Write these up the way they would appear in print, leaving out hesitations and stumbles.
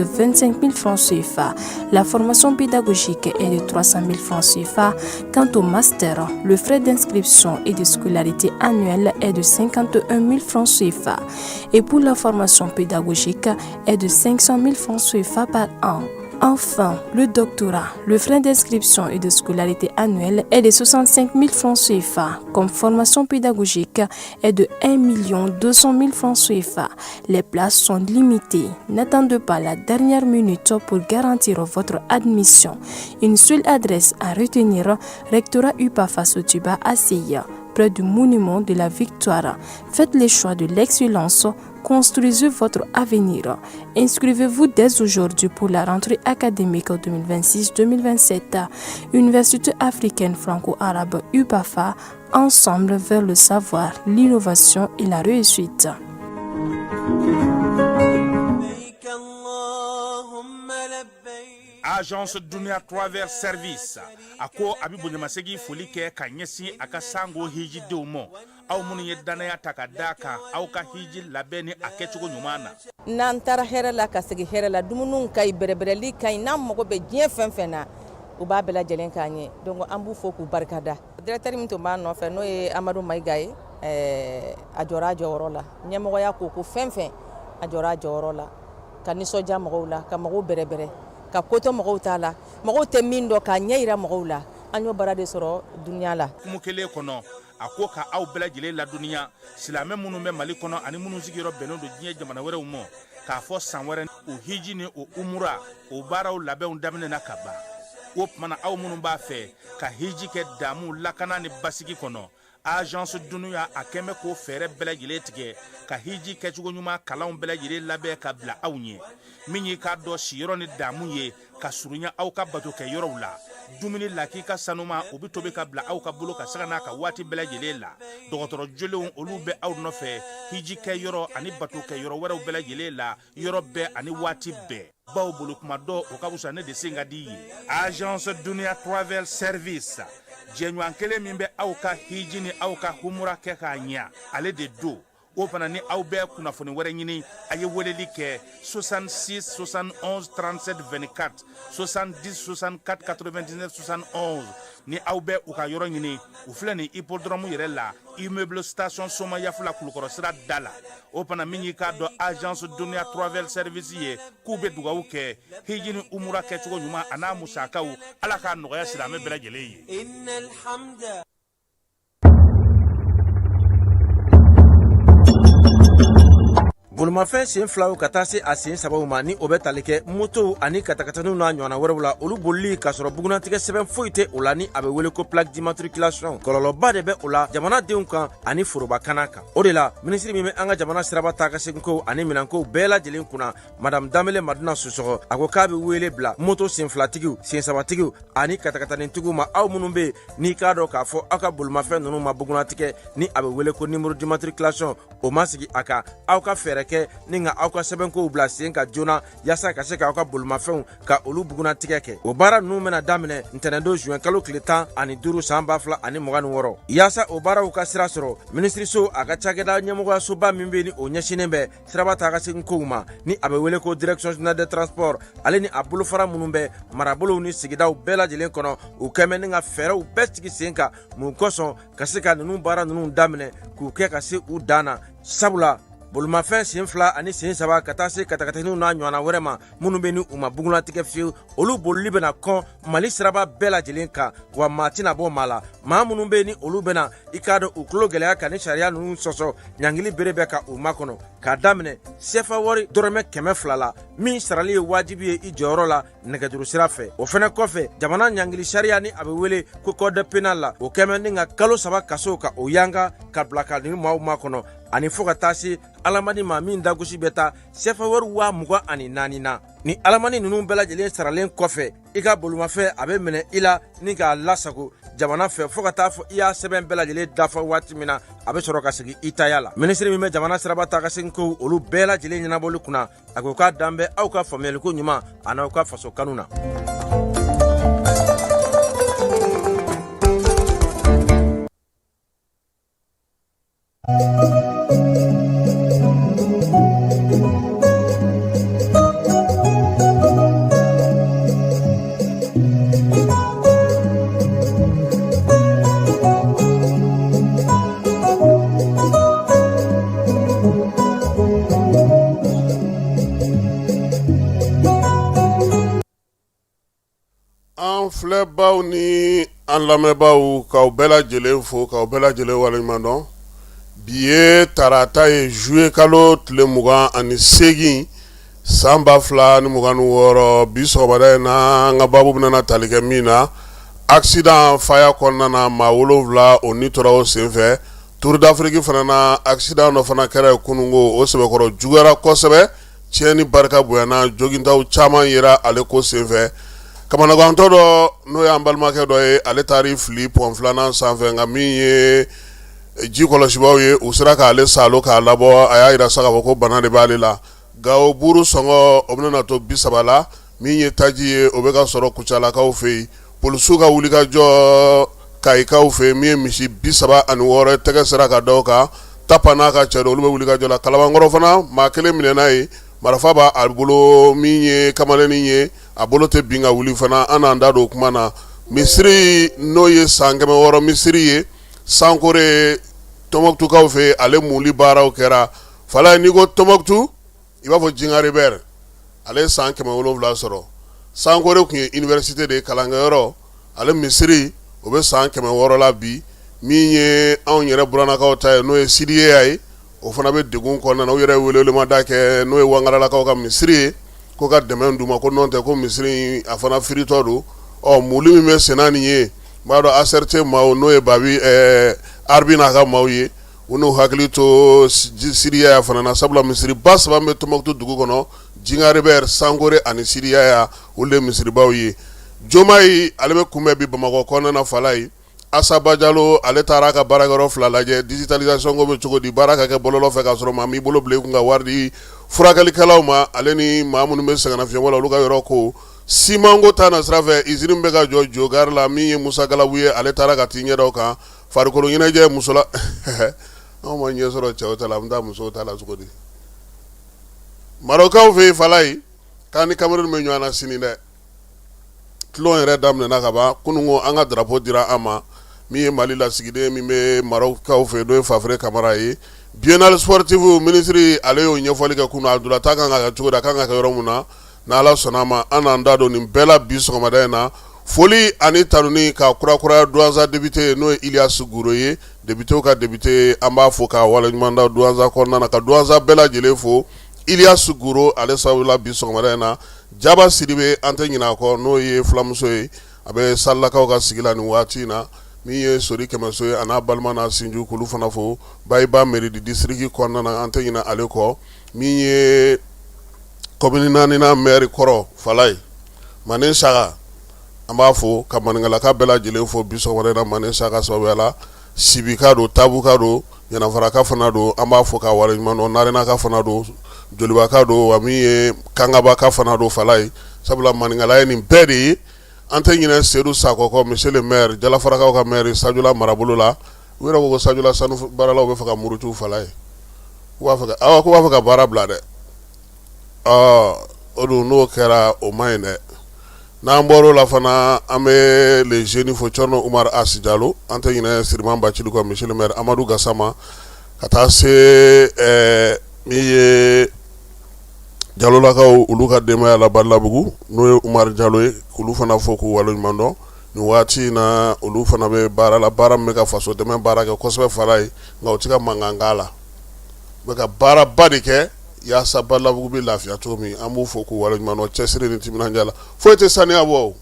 de 25 000 francs CFA. La formation pédagogique est de 300 000 francs CFA. Quant au master, le frais d'inscription et de scolarité annuelle est de 51 000 francs CFA. Et pour la formation pédagogique est de 500 000 francs CFA par an. Enfin, le doctorat, le frais d'inscription et de scolarité annuelle est de 65 000 francs CFA. Comme formation pédagogique est de 1 200 000 francs CFA. Les places sont limitées. N'attendez pas la dernière minute pour garantir votre admission. Une seule adresse à retenir, rectorat UPAFA Sotuba à Seya, près du monument de la Victoire. Faites le choix de l'excellence. Construisez votre avenir. Inscrivez-vous dès aujourd'hui pour la rentrée académique 2026-2027. Université africaine franco-arabe UPAFA, ensemble vers le savoir, l'innovation et la réussite. Agence Dunia Travers Service ako abibu nyamasegi folike kanyesi akasango hiji deumo au munu yedana takadaka au ka hiji labeni akechugo nyumana nantara herala kasegi herala dumunun kay berebereli kay nam mogo be dien fenfena u ba bela jelen kanye donc ambu foku barkada directeur mi to ma no fe no e Amadou Maïgaye ajora jorola nyemogo ya ko fenfen ajora jorola kaniso jamogo la kamago berebere ka koto mɔgɔw t'a la mɔgɔw tɛ min dɔ ka ɲɛ yira mɔgɔw la an y'o bara de sɔrɔ duniya la kumu kelen kɔnɔ a ko ka aw bɛɛ lajɛlen la duniya silamɛ minnu bɛ Mali kɔnɔ ani minnu sigiyɔrɔ bɛnnen don diɲɛ jamana wɛrɛw ma k'a fɔ san wɛrɛ o hiji ni o umura o baaraw labɛnw daminɛna ka ban o tumana aw minnu b'a fɛ ka hiji kɛ damu lakana ni basigi kɔnɔ Agence Dunuya a kɛmɛ ko fɛɛrɛ bɛɛ lajɛlen tigɛ ka hiji kɛcogo ɲuman kalanw bɛɛ lajɛlen labɛn ka bila aw ɲɛ min y'i k'a dɔn siyɔrɔ ni damu ye ka surunya aw ka bato kɛ yɔrɔw la dumuni lak'i ka sanuma o bi tobi ka bila aw ka bolo ka saga n'a ka waati bɛɛ lajɛlen la dɔgɔtɔrɔ jolenw olu bɛ aw nɔfɛ hiji kɛ yɔrɔ ani bato kɛ yɔrɔ wɛrɛw bɛɛ lajɛlen la yɔrɔ bɛɛ ani waati bɛɛ baw bolo kuma dɔ o ka wusa ne de sen ka di ye Agence Dunia Travel Service jɛɲɔgɔn kelen min bɛ aw ka hiji ni aw ka humura kɛ k'a ɲɛ ale de do o fana ni aw bɛɛ kunnafoni wɛrɛ ɲini a ye weleli kɛ 66 71 37 24 70 64 99 71 ni aw bɛɛ u ka yɔrɔ ɲini u filɛ ni hippodrome yɛrɛ la immeuble station Soma Yafula Kulukɔrɔ sira da la o fana min y'i k'a dɔn Agence Dunia Travel Service ye k'u bɛ dugawu kɛ hiji ni umura kɛcogo ɲuman a n'a musakaw ala k'a nɔgɔya silamɛ bɛɛ lajɛlen ye. Bolomafɛn sen filaw ka taa se a sen sabaw ma ni o bɛ tali kɛ moto ani katakataniw n'a ɲɔgɔnna wɛrɛw la olu bolili k'a sɔrɔ bugunatigɛ sɛbɛn foyi tɛ o la ni a bɛ wele ko plaque d'immatriculation kɔlɔlɔba de bɛ o la jamanadenw kan ani forobakana kan o de la minisiri min bɛ an ka jamana siraba taa ka segin ko ani minɛnkow bɛɛ lajɛlen kunna madame Danbele Maduna Sosɔgɔ a ko k'a bɛ wele bila moto sen filatigiw sen sabatigiw ani katakatanitigiw ma aw minnu bɛ n'i k'a dɔn k'a fɔ aw ka bolomafɛn ninnu ma bugunatigɛ ni a bɛ wele ko numéro d'immatriculation o ma sigi a kan aw ka fɛɛrɛ kɛ ni nka aw ka sɛbɛnkow bila sen ka joona yaasa ka se k'aw ka bolomafɛnw ka olu bugunatigɛ kɛ o baara ninnu bɛna daminɛ ntɛnɛndon juin kalo tile 15 san 2026 yaasa o baaraw ka sira sɔrɔ minisiriso a ka cakɛda ɲɛmɔgɔyasoba min bɛ ni o ɲɛsinen bɛ siraba taa ka segin kow ma ni a bɛ wele ko direction générale des transports ale ni a bolofara minnu bɛ marabolow ni sigidaw bɛɛ lajɛlen kɔnɔ u kɛmɛ ni ka fɛɛrɛw bɛɛ sigi sen kan mun kosɔn ka se ka ninnu baara ninnu daminɛ k'u kɛ ka se u dan na sabula bolomafɛn sen fila ani sen saba ka taa se katakataniw n'a ɲɔgɔnna wɛrɛ ma minnu bɛ ni u ma bugunatigɛ fiyewu olu bolili bɛna kɔn Mali siraba bɛɛ lajɛlen kan wa maa tɛna bɔ maa la maa minnu bɛ ni olu bɛna i k'a dɔn u tulo gɛlɛya ka ni sariya ninnu sɔsɔ ɲangili bere bɛ ka u makɔnɔ k'a daminɛ sefa wari dɔrɔmɛ 200 la min sarali ye wajibi ye i jɔyɔrɔ la nɛgɛjuru sira fɛ o fɛnɛ kɔfɛ jamana ɲangili sariya ni a bɛ wele ko code pénal la o kɛmɛ ni ka kalo 3 kaso ka o yanga ka bila ka ni maaw makɔnɔ ani fo ka taa se alamani ma min dagosi bɛ taa sefa wari 24,000 na ni alamani ninnu bɛɛ lajɛlen saralen kɔfɛ i ka bolomafɛn a bɛ minɛ i la ni k'a lasago jamana fɛ fo ka taa fɔ i y'a sɛbɛn bɛɛ lajɛlen dafa waati min na a bɛ sɔrɔ ka segin i taya la minisiri min bɛ jamana siraba taa ka segin ko olu bɛɛ lajɛlen ɲɛnabɔli kunna a ko k'a dan bɛ aw ka faamuyaliko ɲuman a n'aw ka faso kanu na. filɛbaw ni an lamɛnbaaw k'aw bɛɛ lajɛlen fo k'aw bɛɛ lajɛlen waleɲuman dɔn. Bi ye tarata ye juye kalo tile 28 san 2026 bi sɔgɔmada in na an ka babu bɛna tali kɛ min na accident faya kɔnɔna na maa 7 o ni tora o senfɛ. Tour d'Afrique fana na accident dɔ fana kɛra kunungo o sɛbɛkɔrɔ juguyara kosɛbɛ tiɲɛni barika bonyana jogintaw caman yera ale ko senfɛ. Kamanagantɔ dɔ n'o y'an balimakɛ dɔ ye ale taari fili pɔn filanan sanfɛ nka min ye ji kɔlɔsibaw ye u sera k'ale salo k'a labɔ a y'a yira sa k'a fɔ ko bana de b'ale la. Gawo buru sɔngɔ o bɛna to 30 la min ye taji ye o bɛ ka sɔrɔ Kucalakaw fɛ yen. Polisiw ka wulikajɔ Kayikaw fɛ yen min ye misi 36 tɛgɛ sera ka da o kan Tapa n'a ka cɛ don olu bɛ wulikajɔ la. Kalabankɔrɔ fana maa kelen minɛna ye marifa b'a bolo min ye kamalennin ye a bolo tɛ bin ka wuli fana an n'an da don o kuma na. Misiri n'o ye san 600 misiri ye Sankore Tɔnbɔkutukaw fɛ ale muli baaraw kɛra fala n'i ko Tɔnbɔkutu i b'a fɔ Jingaribɛri ale ye san 700 sɔrɔ. Sankore tun ye université de kalankɛyɔrɔ ale misiri o bɛ san 600 la bi min ye anw yɛrɛ buranakaw ta ye n'o ye Sidiyeya ye o fana bɛ degun kɔnɔna na u yɛrɛ welewelemada kɛ n'o ye Wangaralakaw ka misiri ye ko ka dɛmɛ d'u ma ko n'o tɛ ko misiri a fana firitɔ don. Muli min bɛ senna nin ye n b'a dɔn ACRT maaw n'o ye Babi Arbi n'a ka maaw ye u n'u hakili to Sidiyeya fana na sabula misiri ba 3 bɛ Tɔnbɔkutu dugu kɔnɔ Jingaribɛri Sankore ani Sidiyeya olu de misiribaw ye. Jomayi ale bɛ kunbɛn bi Bamakɔ kɔnɔna na fala ye. Asaba Jalo ale taara a ka baarakɛyɔrɔ 2 lajɛ digitalisation ko bɛ cogo di baara ka kɛ bɔlɔlɔ fɛ k'a sɔrɔ maa m'i bolo bila i kun ka wari di furakɛlikɛlaw ma ale ni maa minnu bɛ sɛgɛnnafiɲɛbɔ la olu ka yɔrɔ ko. Simanko ta na sira fɛ usine bɛ ka jɔ Jogari la min ye Musa Galabu ye ale taara ka t'i ɲɛda o kan farikolo ɲɛnajɛ musola anw ma ɲɛ sɔrɔ cɛw ta la an bɛ taa musow ta la cogo di. Marocaw fɛ yen fala ye k'an ni Cameroun bɛ ɲɔgɔn na sini dɛ. Kilon yɛrɛ daminɛna ka ban kunungo an ka drapeau dira an ma min ye Mali lasigiden min bɛ Marocaw fɛ n'o ye Fafere Kamara ye. Biennale sportive ministre ale y'o ɲɛfɔli kɛ kunun a dulata kan ka kɛ cogo di a kan ka kɛ yɔrɔ mun na n'Ala sɔnna a ma an n'an da don nin bɛɛ la bi sɔgɔmada in na. Foli ani tanuni ka kurakuraya Douentza député n'o ye Ilias Guro ye député ka député an b'a fo k'a waleɲuman da Douentza kɔnɔna na ka Douentza bɛɛ lajɛlen fo. Ilias Guro ale sabula bi sɔgɔmada in na. Jaba Sidibe an tɛ ɲinɛ a kɔ n'o ye filamuso ye a bɛ Salilakaw ka sigi la nin waati in na min ye Sori Kɛmɛso ye a n'a balima n'a sinju k'olu fana fo. Bayiba mairie du district kɔnɔna na an tɛ ɲinɛ ale kɔ min ye commune 4nan maire kɔrɔ fala ye Mane Saka an b'a fo ka maninkalaka bɛɛ lajɛlen fo bi sɔgɔmada in na Mane Saka sababuya la Sibika don Tabuka don Ɲanafaraka fana don an b'a fo k'a waleɲuman dɔn Narenaka fana don Jolibaka don wa min ye Kangabaka fana don fala ye sabula maninkala ye nin bɛɛ de ye an tɛ ɲinɛ Seydou Sakɔ kɔ monsieur le maire Jalafarakaw ka maire Sajula marabolo la u yɛrɛ ko ko Sajula sanu baaralaw bɛ fɛ ka murutu fala ye ko b'a fɛ ka baara bila dɛ. O don n'o kɛra o ma ɲi dɛ. N'an bɔr'o la fana an bɛ les jeunes fo Cɔrɔnɔ Umar Asi Jalo an tɛ ɲinɛ Siriman Bacili kɔ monsieur le maire Amadou Gassama ka taa se min ye Jalolakaw olu ka denbaya la Balabugu n'o ye Umar Jalo ye k'olu fana fo k'u waleɲuman dɔn nin waati in na olu fana bɛ baara la baara min bɛ ka faso dɛmɛ baara kɛ kosɛbɛ fala ye nka u tɛ ka mankan k'a la u bɛ ka baaraba de kɛ yaasa Balabugu bɛ lafiya cogo min an b'u fo k'u waleɲuman dɔn cɛsiri ni timinandiya la foyi tɛ saniya bɔ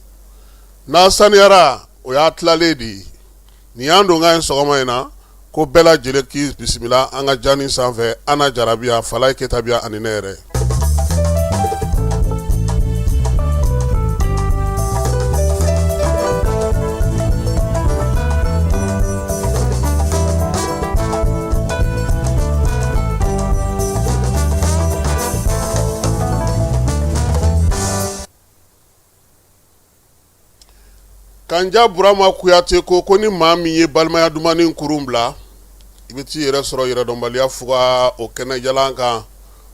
n'a saniyara o y'a tilalen de ye nin y'an don ka ye sɔgɔma in na ko bɛɛ lajɛlen k'i bisimila an ka jaani sanfɛ Ana Jarabiya Falaye Ketabiya ani ne yɛrɛ. Kanja Burama Kuyate ko ni maa min ye balimaya dumanin kurun bila i bɛ t'i yɛrɛ sɔrɔ yɛrɛdɔnbaliya fuga o kɛnɛjalan kan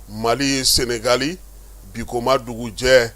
Mali Senegali Bikoma dugujɛ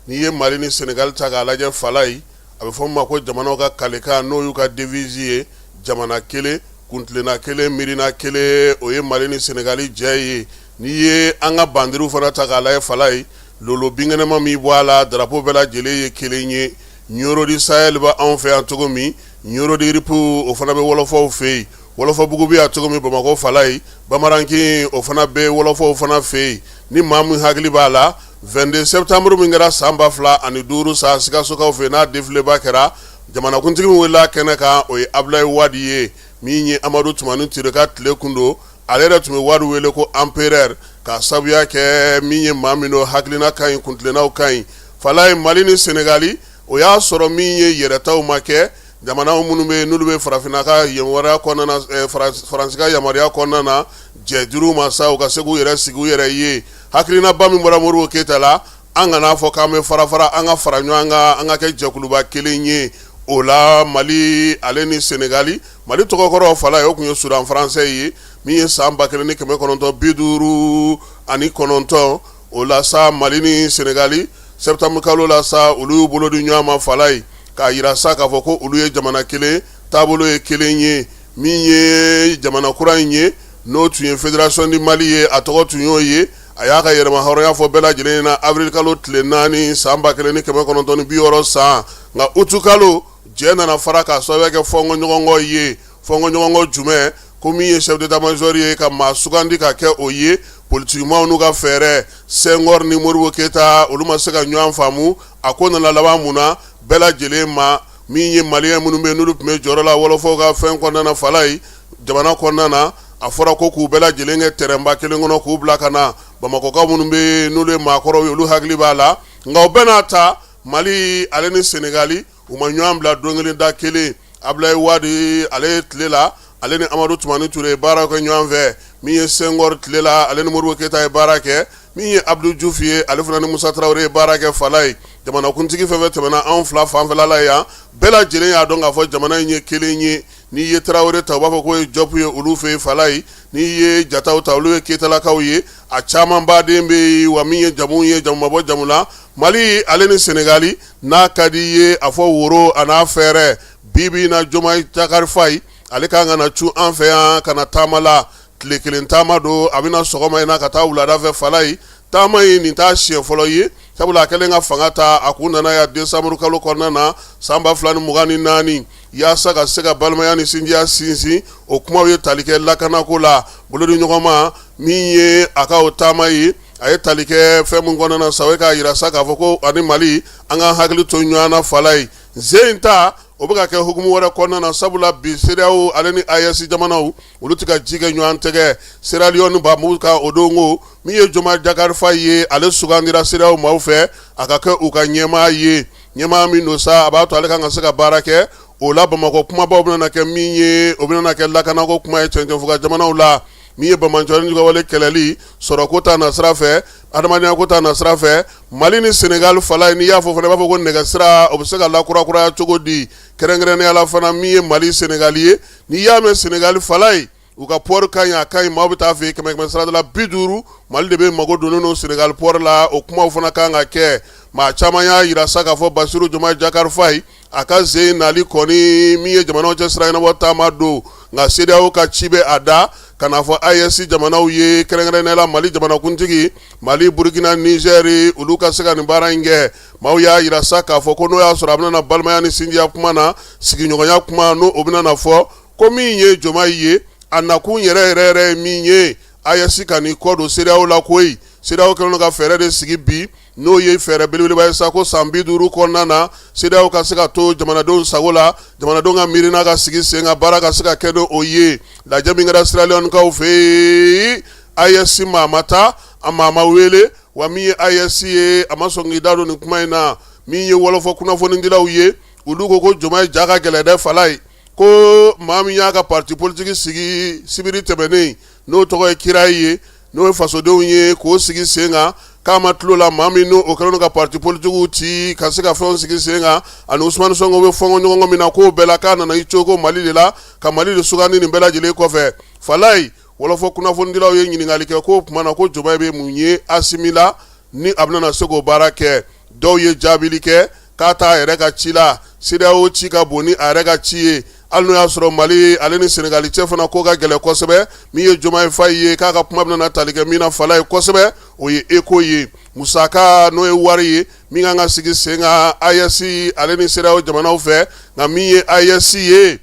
n'i ye Mali ni Senegali ta k'a lajɛ fala ye a bɛ fɔ min ma ko jamanaw ka kalekan n'o y'u ka devise ye jamana kelen kuntilenna kelen miirina kelen o ye Mali ni Senegali jɛ ye n'i ye an ka bandiriw fana ta k'a lajɛ fala ye lolo binkɛnɛma min bɔ a la drapeau bɛɛ lajɛlen ye kelen ye Nyoro Sahel ba anw fɛ yan cogo min Nyoro ripu o fana bɛ wolofaw fɛ yen wolofabugu bɛ yan cogo min Bamakɔ Falaye Bamarankin o fana bɛ wolofaw fana fɛ yen ni maa min hakili b'a la 22 septembre min kɛra san 2005 sa Sikasokaw fɛ n'a défilé ba kɛra jamanakuntigi min wulila kɛnɛ kan o ye Ablaye Wade ye min ye Amadu Tumani Ture ka tile kundo ale yɛrɛ tun bɛ Wade wele ko empereur ka sabuya kɛ min ye maa min do hakilina ka ɲi kuntilennaw ka ɲi Falaye Mali ni Senegali o y'a sɔrɔ min ye yɛrɛtaw ma kɛ jamanaw minnu bɛ n'olu bɛ farafinna ka yamaruya kɔnɔna na Faransi ka yamaruya kɔnɔna na jɛjuru ma sa u ka se k'u yɛrɛ sigi u yɛrɛ ye hakilinaba min bɔra Modibo Keyita la an kana fɔ k'an bɛ fara an ka fara ɲɔgɔn kan an ka kɛ jɛkuluba kelen ye o la Mali ale ni Senegali Mali tɔgɔkɔrɔ Falaye o tun ye Sudan français ye min ye san 1959 o la sa Mali ni Senegali septembre kalo la sa olu y'u bolo di ɲɔgɔn ma Falaye k'a yira sa k'a fɔ ko olu ye jamana kelen taabolo ye kelen ye min ye jamana kura in ye n'o tun ye fédération du Mali ye a tɔgɔ tun y'o ye a y'a ka yɛrɛma hɔrɔnya fɔ bɛɛ lajɛlen na avril kalo tile 4 san 1960 san nka utu kalo jɛ nana fara k'a sababuya kɛ fɔnkɔɲɔgɔnkɔ ye fɔnkɔɲɔgɔnkɔ jumɛn ko min ye chef d'état-major ye ka maa sugandi ka kɛ o ye politikimaw n'u ka fɛɛrɛ Senghor ni Modibo Keyita olu ma se ka ɲɔgɔn faamu a ko nana laban mun na bɛɛ lajɛlen ma min ye maliyɛn minnu bɛ n'olu tun bɛ jɔyɔrɔ la wolofaw ka fɛn kɔnɔna na Falaye jamana kɔnɔna na a fɔra ko k'u bɛɛ lajɛlen kɛ terrainba kelen kɔnɔ k'u bila ka na Bamakɔkaw minnu bɛ n'olu ye maakɔrɔw ye olu hakili b'a la nka o bɛɛ n'a ta Mali ale ni Senegali u ma ɲɔgɔn bila don kelen da kelen Ablaye Wade ale tile la ale ni Amadu Tumani Ture ye baara kɛ ɲɔgɔn fɛ min ye Senghor tile la ale ni Modibo Keyita ye baara kɛ min ye Abdou Diouf ye ale fana ni Musa Traoré ye baara kɛ Falaye jamanakuntigi fɛn fɛn tɛmɛna anw fila fanfɛla la yan bɛɛ lajɛlen y'a dɔn k'a fɔ jamana in ye kelen ye n'i ye Traoré ta u b'a fɔ k'o ye Diop ye olu fɛ yen Falaye n'i ye Jataw ta olu ye Keyitalakaw ye a caman baden bɛ yen wa min ye jamu ma bɔ jamu la Mali ale ni Senegali n'a ka di ye a fɔ woro a n'a fɛɛrɛ bibi na Diomaye Diakhar Faye ale kan ka na cu an fɛ yan ka na taama la tile kelen taama don a bɛna sɔgɔma in na ka taa wulada fɛ Falaye taama in nin t'a siɲɛ fɔlɔ ye sabula a kɛlen ka fanga ta a kun nana ya décembre kalo kɔnɔna na san 2024 yaasa ka se ka balimaya ni sinjiya sinsin o kumaw ye tali kɛ lakanako la bolodi ɲɔgɔn ma min ye a ka o taama ye a ye tali kɛ fɛn min kɔnɔna na sa o ye k'a yira sa k'a fɔ ko ani Mali an ka hakili to ɲɔgɔn na Falaye zen ta o bɛ ka kɛ hukumu wɛrɛ kɔnɔna na sabula bi CEDEAO ale ni AES jamanaw olu tɛ ka ji kɛ ɲɔgɔn tɛgɛ Sierra Leone b'u ka o don ko min ye Diomaye Diakhar Faye ye ale sugandira CEDEAO maaw fɛ a ka kɛ u ka ɲɛmaa ye ɲɛmaa min don sa a b'a to ale kan ka se ka baara kɛ o la Bamakɔ kumabaw bɛna kɛ min ye o bɛna kɛ lakanako kuma ye cɛncɛnfuga jamanaw la min ye Bamanjɔni Jugawale kɛlɛli sɔrɔko ta na sira fɛ adamadenya ko ta na sira fɛ Mali ni Senegal Falaye n'i y'a fɔ fana i b'a fɔ ko nɛgɛsira o bɛ se ka lakurakuraya cogo di kɛrɛnkɛrɛnnenya la fana min ye Mali Senegal ye n'i y'a mɛn Senegal Falaye u ka port ka ɲi a ka ɲi maaw bɛ taa fɛ kɛmɛ sira la 50 Mali de bɛ mago donnen no Senegal port la o kumaw fana kan ka kɛ maa caman y'a yira sa k'a fɔ Bassirou Diomaye Diakhar Faye a ka zen nali kɔni min ye jamanaw cɛ sira ɲɛnabɔ taama don nka CEDEAO ka ci bɛ a da ka n'a fɔ AES jamanaw ye kɛrɛnkɛrɛnnenya la Mali jamanakuntigi Mali Burkina Niger olu ka se ka nin baara in kɛ maaw y'a yira sa k'a fɔ ko n'o y'a sɔrɔ a bɛna na balimaya ni sinjiya kuma na sigiɲɔgɔnya kuma n'o o bɛna na fɔ ko min ye Diomaye ye a nakun yɛrɛ ye min ye AES ka nin kɔ don CEDEAO la koyi CEDEAO kɛlen don ka fɛɛrɛ de sigi bi n'o ye fɛɛrɛ belebeleba ye sa ko san 50 kɔnɔna na CEDEAO ka se ka to jamanadenw sago la jamanadenw ka miirina ka sigi sen ka baara ka se ka kɛ n'o ye lajɛ min kɛra Sierra Leone kaw fɛ yen AES maa ma taa a maa ma wele wa min ye AES ye a ma sɔn k'i da don nin kuma in na min ye wɔlɔfɔ kunnafonidilaw ye olu ko Diomaye ja ka gɛlɛ dɛ Falaye ko maa min y'a ka parti politique sigi sibiri tɛmɛnen n'o tɔgɔ ye Kira ye n'o ye fasodenw ye k'o sigi sen kan k'a ma tulo la maa min n'o kɛlen ka parti politigiw ci ka se ka fɛnw sigi sen kan ani Ousmane Sonko bɛ fɔnkɔ ɲɔgɔn min na k'o bɛɛ la k'a nana i cogo Mali de la ka Mali de sugandi nin bɛɛ lajɛlen kɔfɛ Falaye wɔlɔfɔ kunnafonidilaw ye ɲininkali kɛ k'o tuma na ko Diomaye bɛ mun ye Assimi la ni a bɛna se k'o baara kɛ dɔw ye jaabili kɛ k'a t'a yɛrɛ ka ci la CEDEAO ci ka bon ni a yɛrɛ ka ci ye hali n'o y'a sɔrɔ Mali ale ni Senegali cɛ fana ko ka gɛlɛn kosɛbɛ min ye Diomaye Faye ye k'a ka kuma bɛna tali kɛ min na Falaye kosɛbɛ o ye eko ye musaka n'o ye wari ye min kan ka sigi sen kan AES ale ni CEDEAO jamanaw fɛ nka min ye AES ye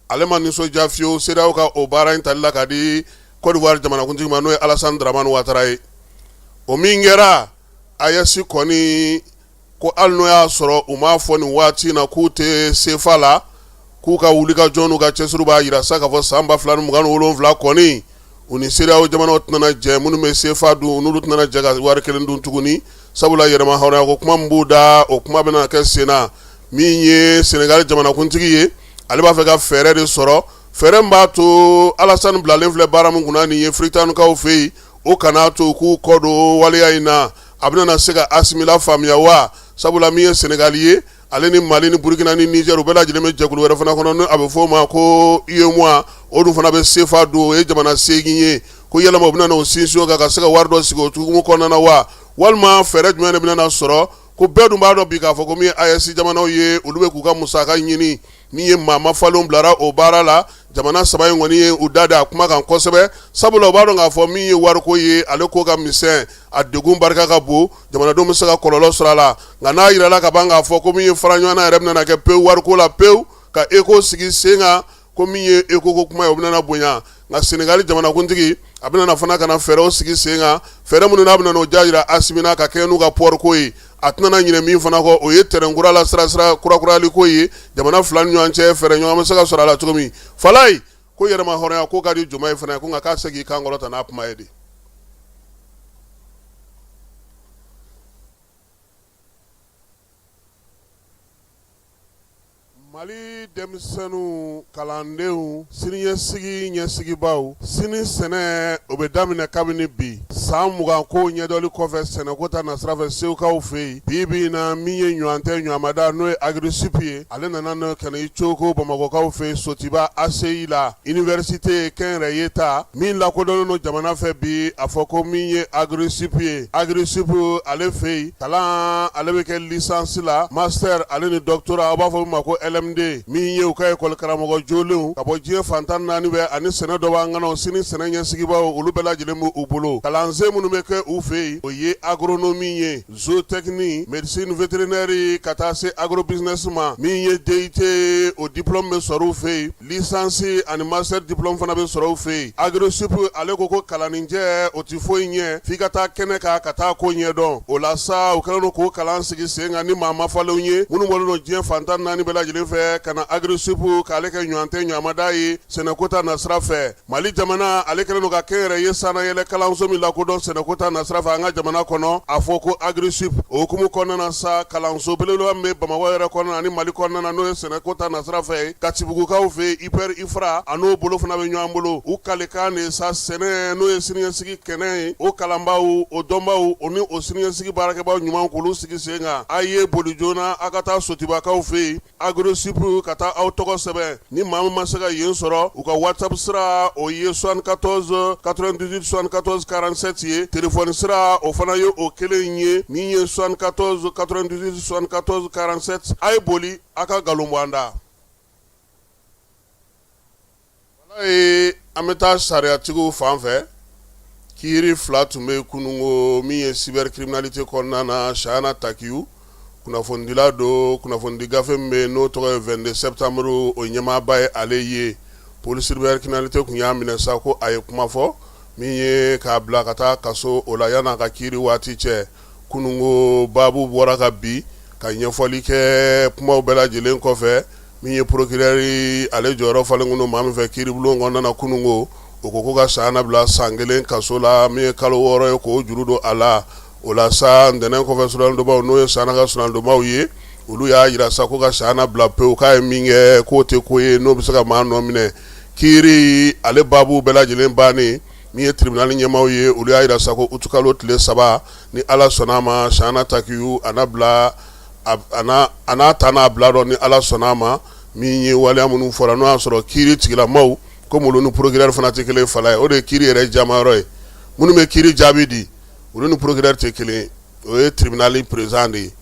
ale ma nisɔndiya fiyewu CEDEAO ka o baara in tali la ka di Côte d'Ivoire jamanakuntigi ma n'o ye Alassane Dramane Ouattara ye o min kɛra AES kɔni ko hali n'o y'a sɔrɔ u m'a fɔ nin waati in na k'u tɛ CFA la k'u ka wulikajɔ n'u ka cɛsiriw b'a yira sa k'a fɔ san 2027 kɔni u ni CEDEAO jamanaw tɛna jɛ minnu bɛ CFA dun n'olu tɛna jɛ ka wari kelen dun tuguni sabula yɛrɛma hɔrɔnya ko kuma min b'u da o kuma bɛna kɛ sen na min ye Senegal jamanakuntigi ye ale b'a fɛ ka fɛɛrɛ de sɔrɔ fɛɛrɛ min b'a to Alassane bilalen filɛ baara min kunna nin ye Freetown-kaw fɛ yen o kana to k'u kɔ don waleya in na a bɛna se ka Assimi faamuya wa sabula min ye Senegal ye ale ni Mali ni Burkina ni Niger u bɛɛ lajɛlen bɛ jɛkulu wɛrɛ fana kɔnɔ ni a bɛ fɔ o ma ko UEMOA o dun fana bɛ CFA dun o ye jamana 8 ye ko yɛlɛma u bɛna n'o sinsin o kan ka se ka wari dɔ sigi o tugumu kɔnɔna na wa walima fɛɛrɛ jumɛn de bɛna sɔrɔ ko bɛɛ dun b'a dɔn bi k'a fɔ ko min ye AES jamanaw ye olu bɛ k'u ka musaka ɲini min ye maa mafalenw bilara o baara la jamana 3 in kɔni ye u da a kuma kan kosɛbɛ sabula u b'a dɔn k'a fɔ min ye wariko ye ale ko ka misɛn a degun barika ka bon jamanadenw bɛ se ka kɔlɔlɔ sɔrɔ a la nka n'a yirala ka ban k'a fɔ ko min ye fara ɲɔgɔnna yɛrɛ bɛna kɛ pewu wariko la pewu ka ECO sigi sen kan ko min ye ECO ko kuma ye o bɛna bonya nka Senegal jamanakuntigi a bɛna fana ka na fɛɛrɛw sigi sen kan fɛɛrɛ minnu n'a bɛna n'o ja jira Assimi na ka kɛ n'u ka pɔri ko ye a tɛna ɲinɛ min fana kɔ o ye terrain kura la sira kurakurali ko ye jamana fila ni ɲɔgɔn cɛ fɛɛrɛ ɲɔgɔn bɛ se ka sɔrɔ a la cogo min Falaye ko yɛrɛma hɔrɔnya ko ka di juma ye fana ko nka k'a segin kan kɔrɔta n'a kuma ye de Mali denmisɛnninw kalandenw siniɲɛsigi ɲɛsigibaw sini sɛnɛ o bɛ daminɛ kabini bi san 20 ko ɲɛdɔli kɔfɛ sɛnɛko ta nasira fɛ sewukaw fɛ yen bi-bi in na min ye ɲɔgɔn tɛ ɲɔgɔnmada n'o ye Agri-Sup ye ale nana n'o ka na i cogo Bamakɔkaw fɛ yen Sotiba ACI la université kɛnyɛrɛye ta min lakodɔnnen don jamana fɛ bi a fɔ ko min ye Agri-Sup ye Agri-Sup ale fɛ yen kalan ale bɛ kɛ licence la master ale ni doctorat a b'a fɔ min ma ko LMD min ye u ka école karamɔgɔ jolenw ka bɔ diɲɛ fantan naani bɛɛ ani sɛnɛ dɔ b'an kɔnɔ sini sɛnɛ ɲɛsigibaw olu bɛɛ lajɛlen b'u u bolo kalansen minnu bɛ kɛ u fɛ yen o ye agronomie ye zootechnie médecine vétérinaire ka taa se agrobusiness ma min ye DIT o diplôme bɛ sɔrɔ u fɛ yen licence ani master diplôme fana bɛ sɔrɔ u fɛ yen Agri-Sup ale ko kalaninjɛ o tɛ foyi ɲɛ f'i ka taa kɛnɛ kan ka taa ko ɲɛdɔn o la sa u kɛlen don k'o kalan sigi sen kan ni maa mafalenw ye minnu bɔlen don diɲɛ fantan naani bɛɛ lajɛlen fɛ ka na Agri-Sup k'ale kɛ ɲɔgɔn tɛ ɲɔgɔnmada ye sɛnɛko ta nasira fɛ Mali jamana ale kɛlen don ka kɛnyɛrɛye sanayɛlɛ kalanso min lakodɔn sɛnɛko ta nasira fɛ an ka jamana kɔnɔ a fɔ ko Agri-Sup o hukumu kɔnɔna na sa kalanso belebeleba min bɛ Bamakɔ yɛrɛ kɔnɔna ani Mali kɔnɔna na n'o ye sɛnɛko ta nasira fɛ Katibugukaw fɛ IPR IFRA a n'o bolo fana bɛ ɲɔgɔn bolo u kalekan de sa sɛnɛ n'o ye siniɲɛsigi kɛnɛ ye o kalanbaw o dɔnbaw o ni o siniɲɛsigi baarakɛbaw ɲuman k'olu sigi sen kan a ye boli joona a ka taa Sotibakaw fɛ yen Agri-Sup ka taa aw tɔgɔ sɛbɛn ni maa min ma se ka yen sɔrɔ u ka WhatsApp sira o ye 74 98 74 47 ye telefɔni sira o fana ye o kelen ye min ye 74 98 74 47 a ye boli a ka nkalon bɔ an da. An bɛ taa sariyatigiw fan fɛ kiiri 2 tun bɛ kunungo min ye cybercriminalité kɔnɔna na Sayana Takiyu kunnafonidila do kunnafonidi gafe min bɛ n'o tɔgɔ ye 22 septembre o ɲɛmaaba ye ale ye police cybercriminalité kun y'a minɛ sa ko a ye kuma fɔ min ye k'a bila ka taa kaso o la yan'a ka kiiri waati cɛ kunungo baabu bɔra ka bi ka ɲɛfɔli kɛ kumaw bɛɛ lajɛlen kɔfɛ min ye procureur ale jɔyɔrɔ falen kun don maa min fɛ kiiribulon kɔnɔna na kunungo o ko ka Sayana bila san 1 kaso la min ye kalo 6 ye k'o juru don a la o la sa ntɛnɛn kɔfɛ suralidonbaw n'o ye Sayana ka suralidonbaw ye olu y'a yira sa ko ka Sayana bila pewu k'a ye min kɛ k'o tɛ ko ye n'o bɛ se ka maa nɔ minɛ kiiri ale baabu bɛɛ lajɛlen bannen min ye tribunal ɲɛmaaw ye olu y'a yira sa ko utukalo tile 3 ni Ala sɔnna a ma Sayana Takiyu a n'a ta n'a bila dɔn ni Ala sɔnna a ma min ye waleya minnu fɔra n'o y'a sɔrɔ kiiri tigilamaw komi olu ni procureur fana tɛ kelen Falaye o de ye kiiri yɛrɛ jamayɔrɔ ye minnu bɛ kiiri jaabi di olu ni procureur tɛ kelen o ye tribunal président de ye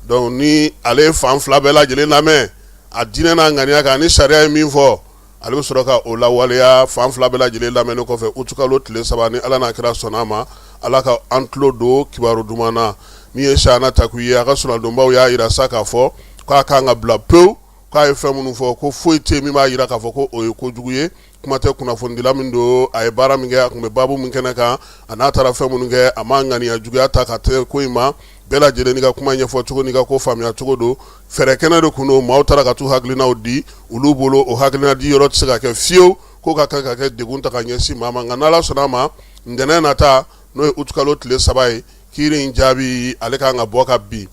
donc ni ale fan fila bɛɛ lajɛlen lamɛn a diinɛ n'a ŋaniya kan ni sariya ye min fɔ ale bɛ sɔrɔ ka o lawaleya fan fila bɛɛ lajɛlen lamɛnni kɔfɛ utukalo tile 3 ni Ala n'a kira sɔnna a ma ala ka an tulo don kibaru duman na min ye Cheikhana Takuyi ye a ka sunnadonbaw y'a yira sa k'a fɔ k'a kan ka bila pewu k'a ye fɛn minnu fɔ ko foyi tɛ min b'a yira k'a fɔ ko o ye kojugu ye kuma tɛ kunnafonidila min don a ye baara min kɛ a tun bɛ baabu min kɛnɛ kan a n'a taara fɛn minnu kɛ a ma ŋaniya juguya ta ka tɛ ko in ma bɛɛ lajɛlen n'i ka kuma ɲɛfɔ cogo n'i ka ko faamuya cogo don fɛɛrɛ kɛnɛ de kun don maaw taara ka t'u hakilinaw di olu bolo o hakilina di yɔrɔ tɛ se ka kɛ fiyewu ko ka kan ka kɛ degun ta ka ɲɛsin maa ma nka n'Ala sɔnna a ma ntɛnɛn nata n'o ye uti kalo tile 3 ye kiiri in jaabi ale kan ka bɔ ka bin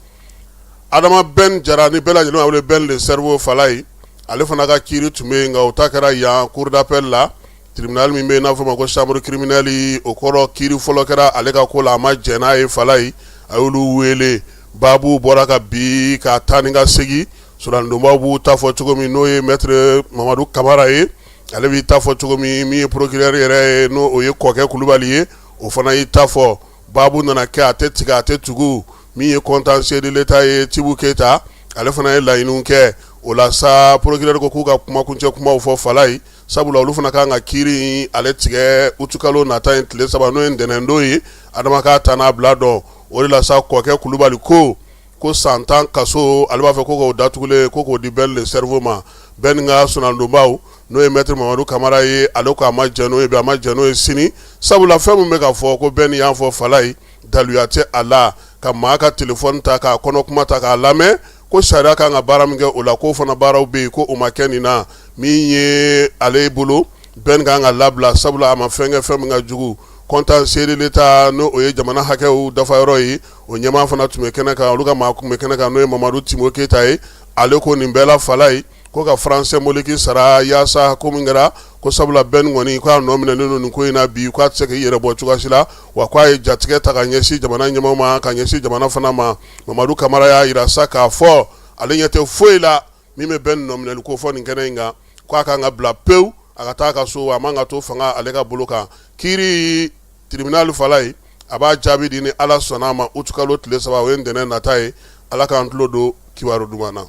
Adama Ben Jara ni bɛɛ lajɛlen b'a wele Ben le cerveau Falaye ale fana ka kiiri tun bɛ yen nka o ta kɛra yan cour d'appel la tribunal min bɛ yen n'a fɔ ma ko chambre criminelle o kɔrɔ kiiri fɔlɔ kɛra ale ka ko la a ma jɛn n'a ye Falaye a y'olu wele baabu bɔra ka bin ka taa ni ka segin sunnadonbaw b'u ta fɔ cogo min n'o ye maître Mamadu Kamara ye ale b'i ta fɔ cogo min ye procureur yɛrɛ ye n'o o ye Kɔkɛ Kulubali ye o fana y'i ta fɔ baabu nana kɛ a tɛ tigɛ a tɛ tugu min ye contentieux de l'État ye Tibu Keita ale fana ye laɲiniw kɛ o la sa procureur ko k'u ka kumakuncɛ kumaw fɔ Falaye sabula olu fana kan ka kiiri ale tigɛ utukalo nata in tile 3 n'o ye ntɛnɛndon ye adama k'a ta n'a bila dɔn o de la sa Kɔkɛ Kulubali ko 100 ans kaso ale b'a fɛ ko k'o datugulen ko k'o di Ben le cerveau ma Ben ka sunnadonbaw n'o ye maître Mamadu Kamara ye ale ko a ma jɛn n'o ye bi a ma jɛn n'o ye sini sabula fɛn min bɛ ka fɔ ko Ben y'a fɔ Falaye daluya tɛ a la ka maa ka téléphone ta k'a kɔnɔ kuma ta k'a lamɛn ko sariya kan ka baara min kɛ o la k'o fana baaraw bɛ yen ko o ma kɛ nin na min ye ale bolo Ben kan ka labila sabula a ma fɛn kɛ fɛn min ka jugu contentieux de l'État n'o o ye jamana hakɛw dafayɔrɔ ye o ɲɛmaa fana tun bɛ kɛnɛ kan olu ka maa tun bɛ kɛnɛ kan n'o ye Mamadu Timo Keita ye ale ko nin bɛɛ la Falaye ko ka franc symbolique sara yaasa ko min kɛra ko sabula Ben kɔni k'a nɔ minɛlen don nin ko in na bi k'a tɛ se k'i yɛrɛ bɔ cogoya si la wa k'a ye jatigɛ ta ka ɲɛsin jamana ɲɛmaaw ma ka ɲɛsin jamana fana ma Mamadu Kamara y'a yira sa k'a fɔ ale ɲɛ tɛ foyi la min bɛ Ben nɔ minɛli ko fɔ nin kɛnɛ in kan k'a kan ka bila pewu a ka taa ka so a man ka to fanga ale ka bolo kan kiiri tribunal Falaye a b'a jaabi di ni Ala sɔnna a ma uti kalo tile 3 o ye ntɛnɛn nata ye Ala k'an tulo don kibaru duman na.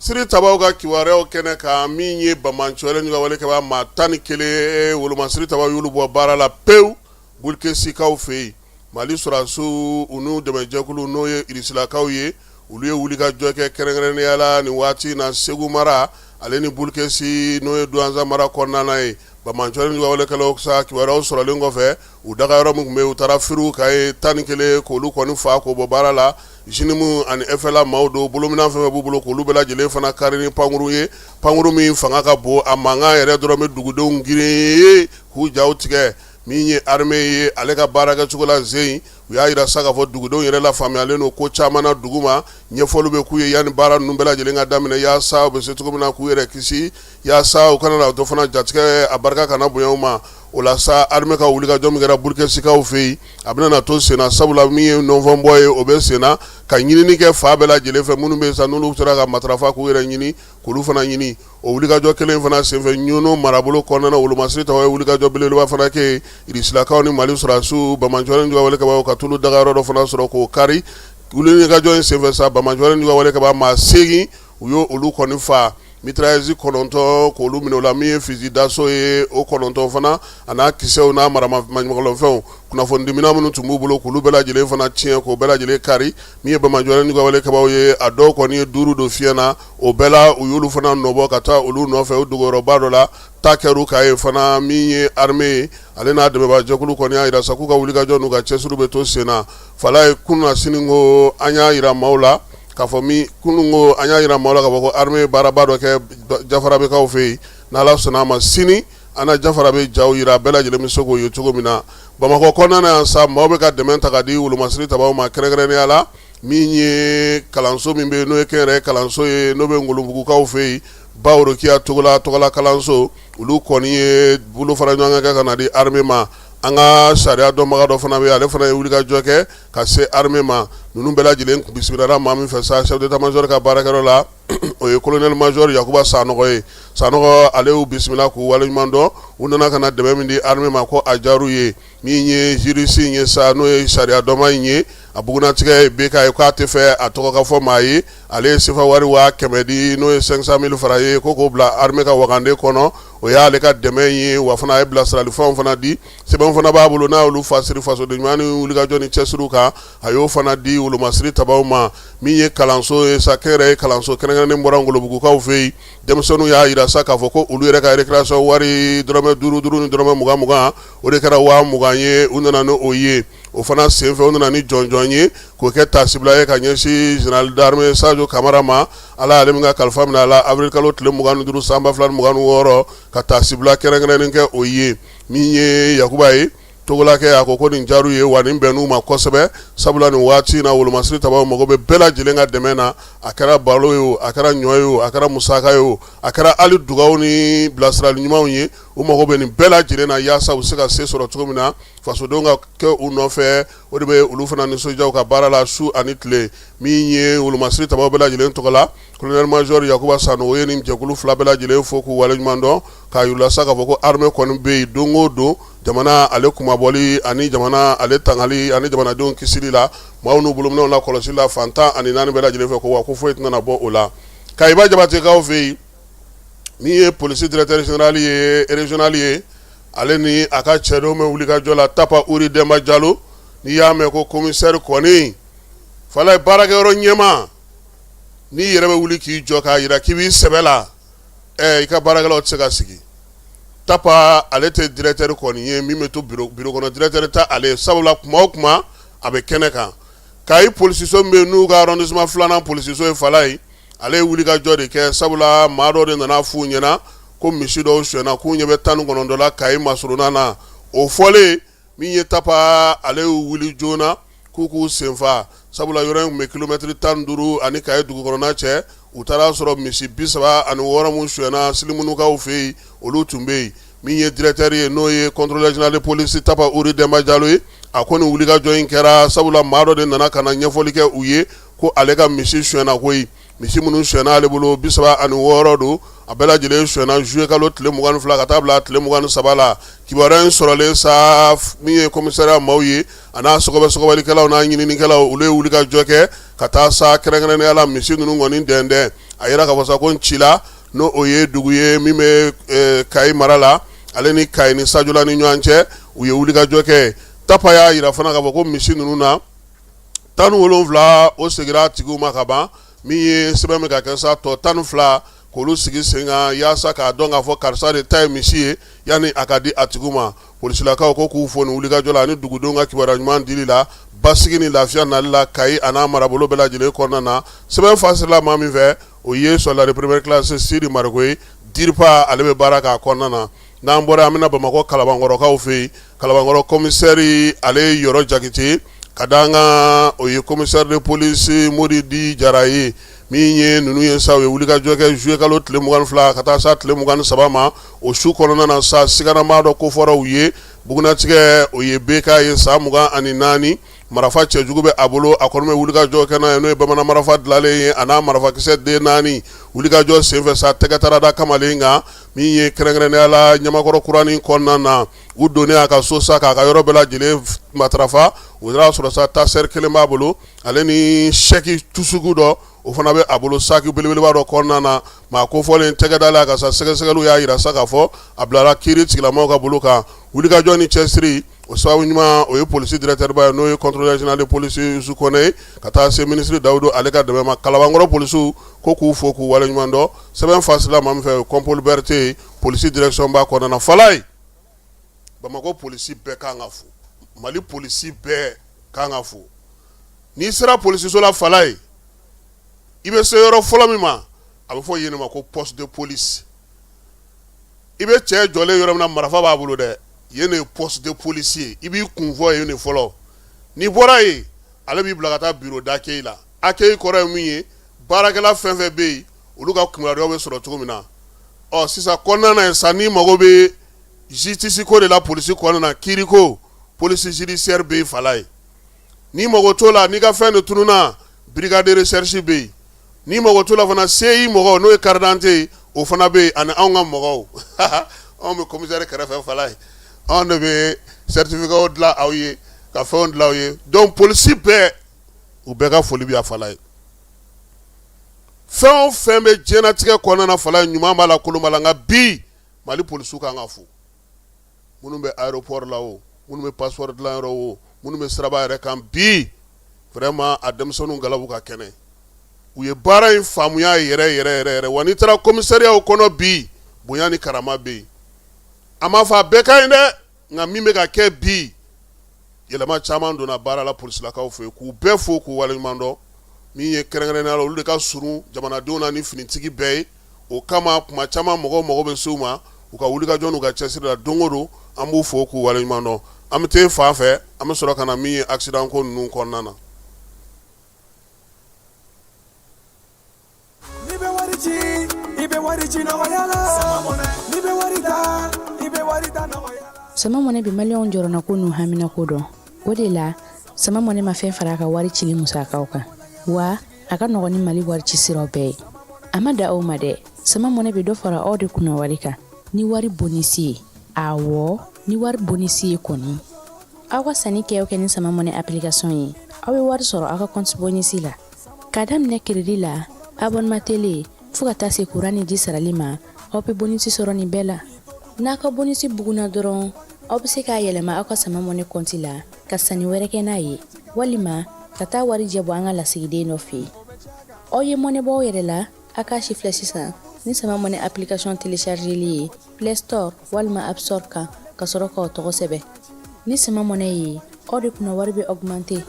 Siri tabaw ka kibaruyaw kɛnɛ kan min ye Bamancoyɛlɛ ɲuga wale kɛba maa 11 woloma Siri tabaw y'olu bɔ baara la pewu Bulkesikaw fɛ yen Mali sɔrɔdasiw u n'u dɛmɛjɛkulu n'o ye Irisilakaw ye olu ye wulikajɔ kɛ kɛrɛnkɛrɛnnenya la nin waati na Segu mara ale ni Bulkesi n'o ye Douentza mara kɔnɔna ye Bamancoyɛlɛ ɲuga wale kɛlaw sa kibaruyaw sɔrɔlen kɔfɛ u dagayɔrɔ min tun bɛ yen u taara firiw k'a ye 11 k'olu kɔni fa k'o bɔ baara la Jinimu ani FLA maaw do bolominɛn fɛn b'u bolo k'olu bɛɛ lajɛlen fana kari ni pankuru ye pankuru min fanga ka bon a mankan yɛrɛ dɔrɔn bɛ dugudenw girin k'u jaw tigɛ min ye armée ye ale ka baara kɛcogo la Zeyin u y'a yira sa k'a fɔ dugudenw yɛrɛ la faamuyalen don ko caman na dugu ma ɲɛfɔli bɛ k'u ye yanni baara ninnu bɛɛ lajɛlen ka daminɛ yaasa u bɛ se cogo min na k'u yɛrɛ kisi yaasa u kana na dɔ fana jatigɛ a barika kana bonya u ma o la sa armée ka wulikajɔ min kɛra Bulkesikaw fɛ yen a bɛna na to senna sabula min ye nɔnfɔnbɔ ye o bɛ senna ka ɲinini kɛ fa bɛɛ lajɛlen fɛ minnu bɛ yen sa n'olu sera ka matarafa k'u yɛrɛ ɲini k'olu fana ɲini o wulikajɔ kelen fana senfɛ Ɲono marabolo kɔnɔna na Wolomasiri taw ye wulikajɔ belebeleba fana kɛ Irisilakaw ni Mali sɔrɔdasiw Bamancoyɛlɛ ɲuga wale kɛbaw ka tulu dagayɔrɔ dɔ fana sɔrɔ k'o kari wulikajɔ in senfɛ sa Bamancoyɛlɛ ɲuga wale kɛba maa 8 u y'o olu kɔni fa mitrailleuses kɔnɔntɔn k'olu minɛ o la min ye fusil d'assaut ye o kɔnɔntɔn fana a n'a kisɛw n'a maramafɛnw kunnafoni dimina minnu tun b'u bolo k'olu bɛɛ lajɛlen fana tiɲɛ k'o bɛɛ lajɛlen kari min ye Bamajɔyɔrɔ ni Gawale kabaw ye a dɔw kɔni ye 5 don fiɲɛ na o bɛɛ la u y'olu fana nɔbɔ ka taa olu nɔfɛ o dogonyɔrɔba dɔ la ta kɛr'u kan ye fana min ye armée ye ale n'a dɛmɛbagajɛkulu kɔni y'a jira sa k'u ka wulikajɔ n'u ka cɛsiriw bɛ to sen na fala ye kunun na sini ko an y'a jira maaw la k'a fɔ min kunun ko an y'a jira maaw la k'a fɔ ko armée ye baaraba dɔ kɛ Jafarabekaw fɛ yen n'Ala sɔnna a ma sini an na Jafarabe jaw yira bɛɛ lajɛlen bɛ se k'o ye cogo min na Bamakɔ kɔnɔna na yan sa maaw bɛ ka dɛmɛ ta ka di wolomasiri tabaw ma kɛrɛnkɛrɛnnenya la min ye kalanso min bɛ yen n'o ye kɛnyɛrɛye kalanso ye n'o bɛ Ngolombugukaw fɛ yen Baworokiya Togala kalanso olu kɔni ye bolo fara ɲɔgɔn kan ka na di armée ma an ka sariya dɔnbaga dɔ fana bɛ ale fana ye wulikajɔ kɛ ka se armée ma ninnu bɛɛ lajɛlen kun bisimilala maa min fɛ sa chef d'état-major ka baarakɛyɔrɔ la o ye colonel major Yakuba Sanɔgɔ ye Sanɔgɔ ale y'u bisimila k'u waleɲuman dɔn u nana ka na dɛmɛ min di armée ma ko a diyar'u ye min ye juriste in ye sa n'o ye sariya dɔnba in ye a bugunatigɛ ye BK ye k'a tɛ fɛ a tɔgɔ ka fɔ maa ye ale ye sefa wari 500,000 di n'o ye 500,000 fara ye ko k'o bila armée ka wagande kɔnɔ o y'ale ka dɛmɛ ye wa fana a ye bilasiralifɛnw fana di sɛbɛn fana b'a bolo n'a y'olu fasiri fasoden ɲuman ni wulikajɔ ni cɛsiriw kan a y'o fana di wolomasiri tabaw ma min ye kalanso ye sa kɛnyɛrɛye kalanso kɛrɛnkɛrɛnnen bɔra Ngolombugukaw fɛ yen denmisɛnninw y'a jira sa k'a fɔ ko olu yɛrɛ ka récréation wari dɔrɔmɛ 5 ni dɔrɔmɛ 20 o de kɛra 20,000 ye u nana n'o ye o fana senfɛ u nana ni jɔnjɔn ye k'o kɛ tasibila ye ka ɲɛsin général d'armée Sadio Kamara ma ala ale min ka kalifa minɛ a la avril kalo tile 25 san 2026 ka tasibila kɛrɛnkɛrɛnnen kɛ o ye min ye Yakuba ye Togolakɛ a ko nin diyar'u ye wa nin bɛnn'u ma kosɛbɛ sabula nin waati in na wolomasiri tabaw mago bɛ bɛɛ lajɛlen ka dɛmɛ na a kɛra balo ye o a kɛra ɲɔ ye o a kɛra musaka ye o a kɛra hali dugaw ni bilasirali ɲumanw ye u mago bɛ nin bɛɛ lajɛlen na yaasa u se ka se sɔrɔ cogo min na fasodenw ka kɛ u nɔfɛ o de bɛ olu fana nisɔndiya u ka baara la su ani tile min ye wolomasiri tabaw bɛɛ lajɛlen tɔgɔ la colonel major Yakuba Sanɔgɔ ye nin jɛkulu fila bɛɛ lajɛlen fo k'u waleɲuman dɔn k'a yir'u sa k'a fɔ ko armée kɔni bɛ yen don o don jamana ale kumabɔli ani jamana ale tangali ani jamanadenw kisili la maaw n'u bolominɛw la kɔlɔsili la fantan ani naani bɛɛ lajɛlen fɛ ko wa ko foyi tɛna bɔ o la Kayiba Jabatekaw fɛ yen min ye polisi directeur général ye régional ye ale ni a ka cɛ dɔw bɛ wulikajɔ la Tapa Uri Demba Jalo n'i y'a mɛn ko commissaire kɔni fala ye baarakɛyɔrɔ ɲɛma n'i yɛrɛ bɛ wuli k'i jɔ k'a jira k'i b'i sɛbɛ la i ka baarakɛlaw tɛ se ka sigi Tapa ale tɛ directeur kɔni ye min bɛ to bureau kɔnɔ directeur tɛ ale sabula kuma o kuma a bɛ kɛnɛ kan Kayi polisiso min bɛ yen n'u ka arrondissement 2nan polisiso ye fala ye ale ye wulikajɔ de kɛ sabula maa dɔw de nana f'u ɲɛna ko misi dɔw sonyɛna k'u ɲɛ bɛ 19 la Kayi masuruna na o fɔlen min ye Tapa ale y'u wuli joona k'u k'u senfa sabula yɔrɔ in tun bɛ kilomètre 15 ani Kayi dugukɔnɔna cɛ u taara sɔrɔ misi 36 mun sonyɛna Silimunukaw fɛ yen olu tun bɛ yen min ye directeur ye n'o ye contrôleur général de police Tapa Uri Demba Jalo ye a ko nin wulikajɔ in kɛra sabula maa dɔ de nana ka na ɲɛfɔli kɛ u ye ko ale ka misi sonyɛna koyi misi minnu sonyɛna ale bolo 36 don a bɛɛ lajɛlen sonyɛna juillet kalo tile 22 ka taa bila tile 23 la kibaruya in sɔrɔlen sa min ye commissariat maaw ye a n'a sɔgɔbɛlikɛlaw n'a ɲininikɛlaw olu ye wulikajɔ kɛ ka taa sa kɛrɛnkɛrɛnnenya la misi ninnu kɔni dɛndɛn a yira k'a fɔ sa ko n ci la n'o o ye dugu ye min bɛ Kayi mara la ale ni Kayi ni Sajola ni ɲɔgɔn cɛ u ye wulikajɔ kɛ Tapa y'a jira fana k'a fɔ ko misi ninnu na 17 o segira a tigiw ma ka ban min ye sɛbɛn min ka kɛ sa tɔ 12 k'olu sigi sen kan yaasa k'a dɔn k'a fɔ karisa de ta ye misi ye yanni a ka di a tigiw ma polisilakaw ko k'u fo nin wulikajɔ la ani dugudenw ka kibaruya ɲuman dili la basigi ni lafiya nali la Kayi a n'a marabolo bɛɛ lajɛlen kɔnɔna na sɛbɛn fasirila maa min fɛ o ye soldat de première classe Sidi Mariko ye DIRPA ale bɛ baara k'a kɔnɔna na n'an bɔra an bɛna Bamakɔ Kalabankɔrɔkaw fɛ yen Kalabankɔrɔ commissaire ale ye Yɔrɔ Jakite ka d'an kan o ye commissaire de police Moridi Jara ye min ye ninnu ye sa u ye wulikajɔ kɛ juillet kalo tile 22 ka taa sa tile 23 ma o su kɔnɔna na sa sigarama dɔ ko fɔra u ye bugunatigɛ o ye BK ye san 24 marafa cɛjugu bɛ a bolo a kɔni bɛ wulikajɔ kɛ n'a ye n'o ye bamanan marafa dilanlen ye a n'a marafakisɛ den 4 wulikajɔ senfɛ sa tɛgɛ taara da kamalen kan min ye kɛrɛnkɛrɛnnenya la Ɲamakɔrɔ kuranin kɔnɔna na u donnen a ka so sa k'a ka yɔrɔ bɛɛ lajɛlen matarafa u y'a sɔrɔ sa tasɛri kelen b'a bolo ale ni sɛki tusugu dɔ o fana bɛ a bolo saki belebeleba dɔ kɔnɔna na maa kofɔlen tɛgɛ dalen a kan sa sɛgɛsɛgɛliw y'a yira sa k'a fɔ a bilara kiiri tigilamaw ka bolo kan wulikajɔ ni cɛsiri o sababu ɲuman o ye polisi directeur ba ye n'o ye contrôleur général de police Yusu Kɔnɛ ye ka taa se ministre Dawudu ale ka dɛmɛ ma Kalabankɔrɔ polisiw ko k'u fo k'u waleɲuman dɔn sɛbɛn fasila maa min fɛ Compol Berté polisi direction ba kɔnɔna Falaye Bamako polisi bɛɛ kan ka fo Mali polisi bɛɛ kan ka fo n'i sera polisiso la Falaye i bɛ se yɔrɔ fɔlɔ min ma a bɛ fɔ yen ma ko poste de police i bɛ cɛ jɔlen yɔrɔ min na marifa b'a bolo dɛ yen ye poste de policier i b'i kun fɔ yen fɔlɔ n'i bɔra yen ale b'i bila ka taa bureau d'accueil la accueil kɔrɔ ye min ye baarakɛla fɛn fɛn bɛ yen olu ka kibaruyaw bɛ sɔrɔ cogo min na sisan kɔnɔna na sa n'i mago bɛ justice ko de la polisi kɔnɔna na kiiri ko police judiciaire bɛ yen Falaye n'i mago t'o la n'i ka fɛn de tununa brigade de recherche bɛ yen n'i mago t'o la fana CI mɔgɔw n'o ye carte d'identité ye o fana bɛ yen ani anw ka mɔgɔw anw bɛ commissaire kɛrɛfɛ Falaye anw de bɛ certificat dilan aw ye ka fɛnw dilan aw ye donc polisi bɛɛ u bɛɛ ka foli bɛ a Falaye fɛn o fɛn bɛ diɲɛlatigɛ kɔnɔna na Falaye ɲuman b'a la kolon b'a la nka bi Mali polisiw kan ka fo minnu bɛ aéroport la o minnu bɛ passeport dilan yɔrɔ o minnu bɛ siraba yɛrɛ kan bi vraiment a denmisɛnninw galabu ka kɛnɛ u ye baara in faamuya yɛrɛ wa n'i taara commissariat kɔnɔ bi bonya ni karama bɛ yen a ma fɔ a bɛɛ ka ɲi dɛ nka min bɛ ka kɛ bi yɛlɛma caman donna baara la polisilakaw fɛ k'u bɛɛ fo k'u waleɲuman dɔn min ye kɛrɛnkɛrɛnnenya la olu de ka surun jamanadenw na ni finitigi bɛɛ ye o kama kuma caman mɔgɔw mago bɛ se u ma u ka wulikajɔ n'u ka cɛsiri la don o don an b'u fo k'u waleɲuman dɔn an bɛ taa fan fɛ an bɛ sɔrɔ ka na min ye accident ko ninnu kɔnɔna na. Sama mɔnɛ bi maliyɛnw jɔrɔna ko n'u hamina ko dɔn o de la sama mɔnɛ ma fɛn fara a ka wari cili musakaw kan wa a ka nɔgɔn ni Mali wari ci siraw bɛɛ ye a ma da aw ma dɛ sama mɔnɛ bi dɔ fara aw de kunna wari kan ni wari bonisi ye awɔ ni wari bonisi ye kɔni aw ka sanni kɛ ni sama mɔnɛ application ye aw bɛ wari sɔrɔ aw ka compte bonisi la ka daminɛ crédit la abonnement télé fo ka taa se courant ni ji sarali ma aw bɛ bonisi sɔrɔ nin bɛɛ la n'a ka bonisi buguna dɔrɔn aw bɛ se k'a yɛlɛma aw ka sama mɔnɛ compte la ka sanni wɛrɛ kɛ n'a ye walima ka taa wari jɛ bɔ an ka lasigiden dɔ fɛ yen aw ye mɔnɛ bɔ aw yɛrɛ la a k'a si filɛ sisan ni sama mɔnɛ application téléchargeli ye Play Store walima App Store kan ka sɔrɔ k'aw tɔgɔ sɛbɛn ni sama mɔnɛ ye aw de kunna wari bɛ augmenter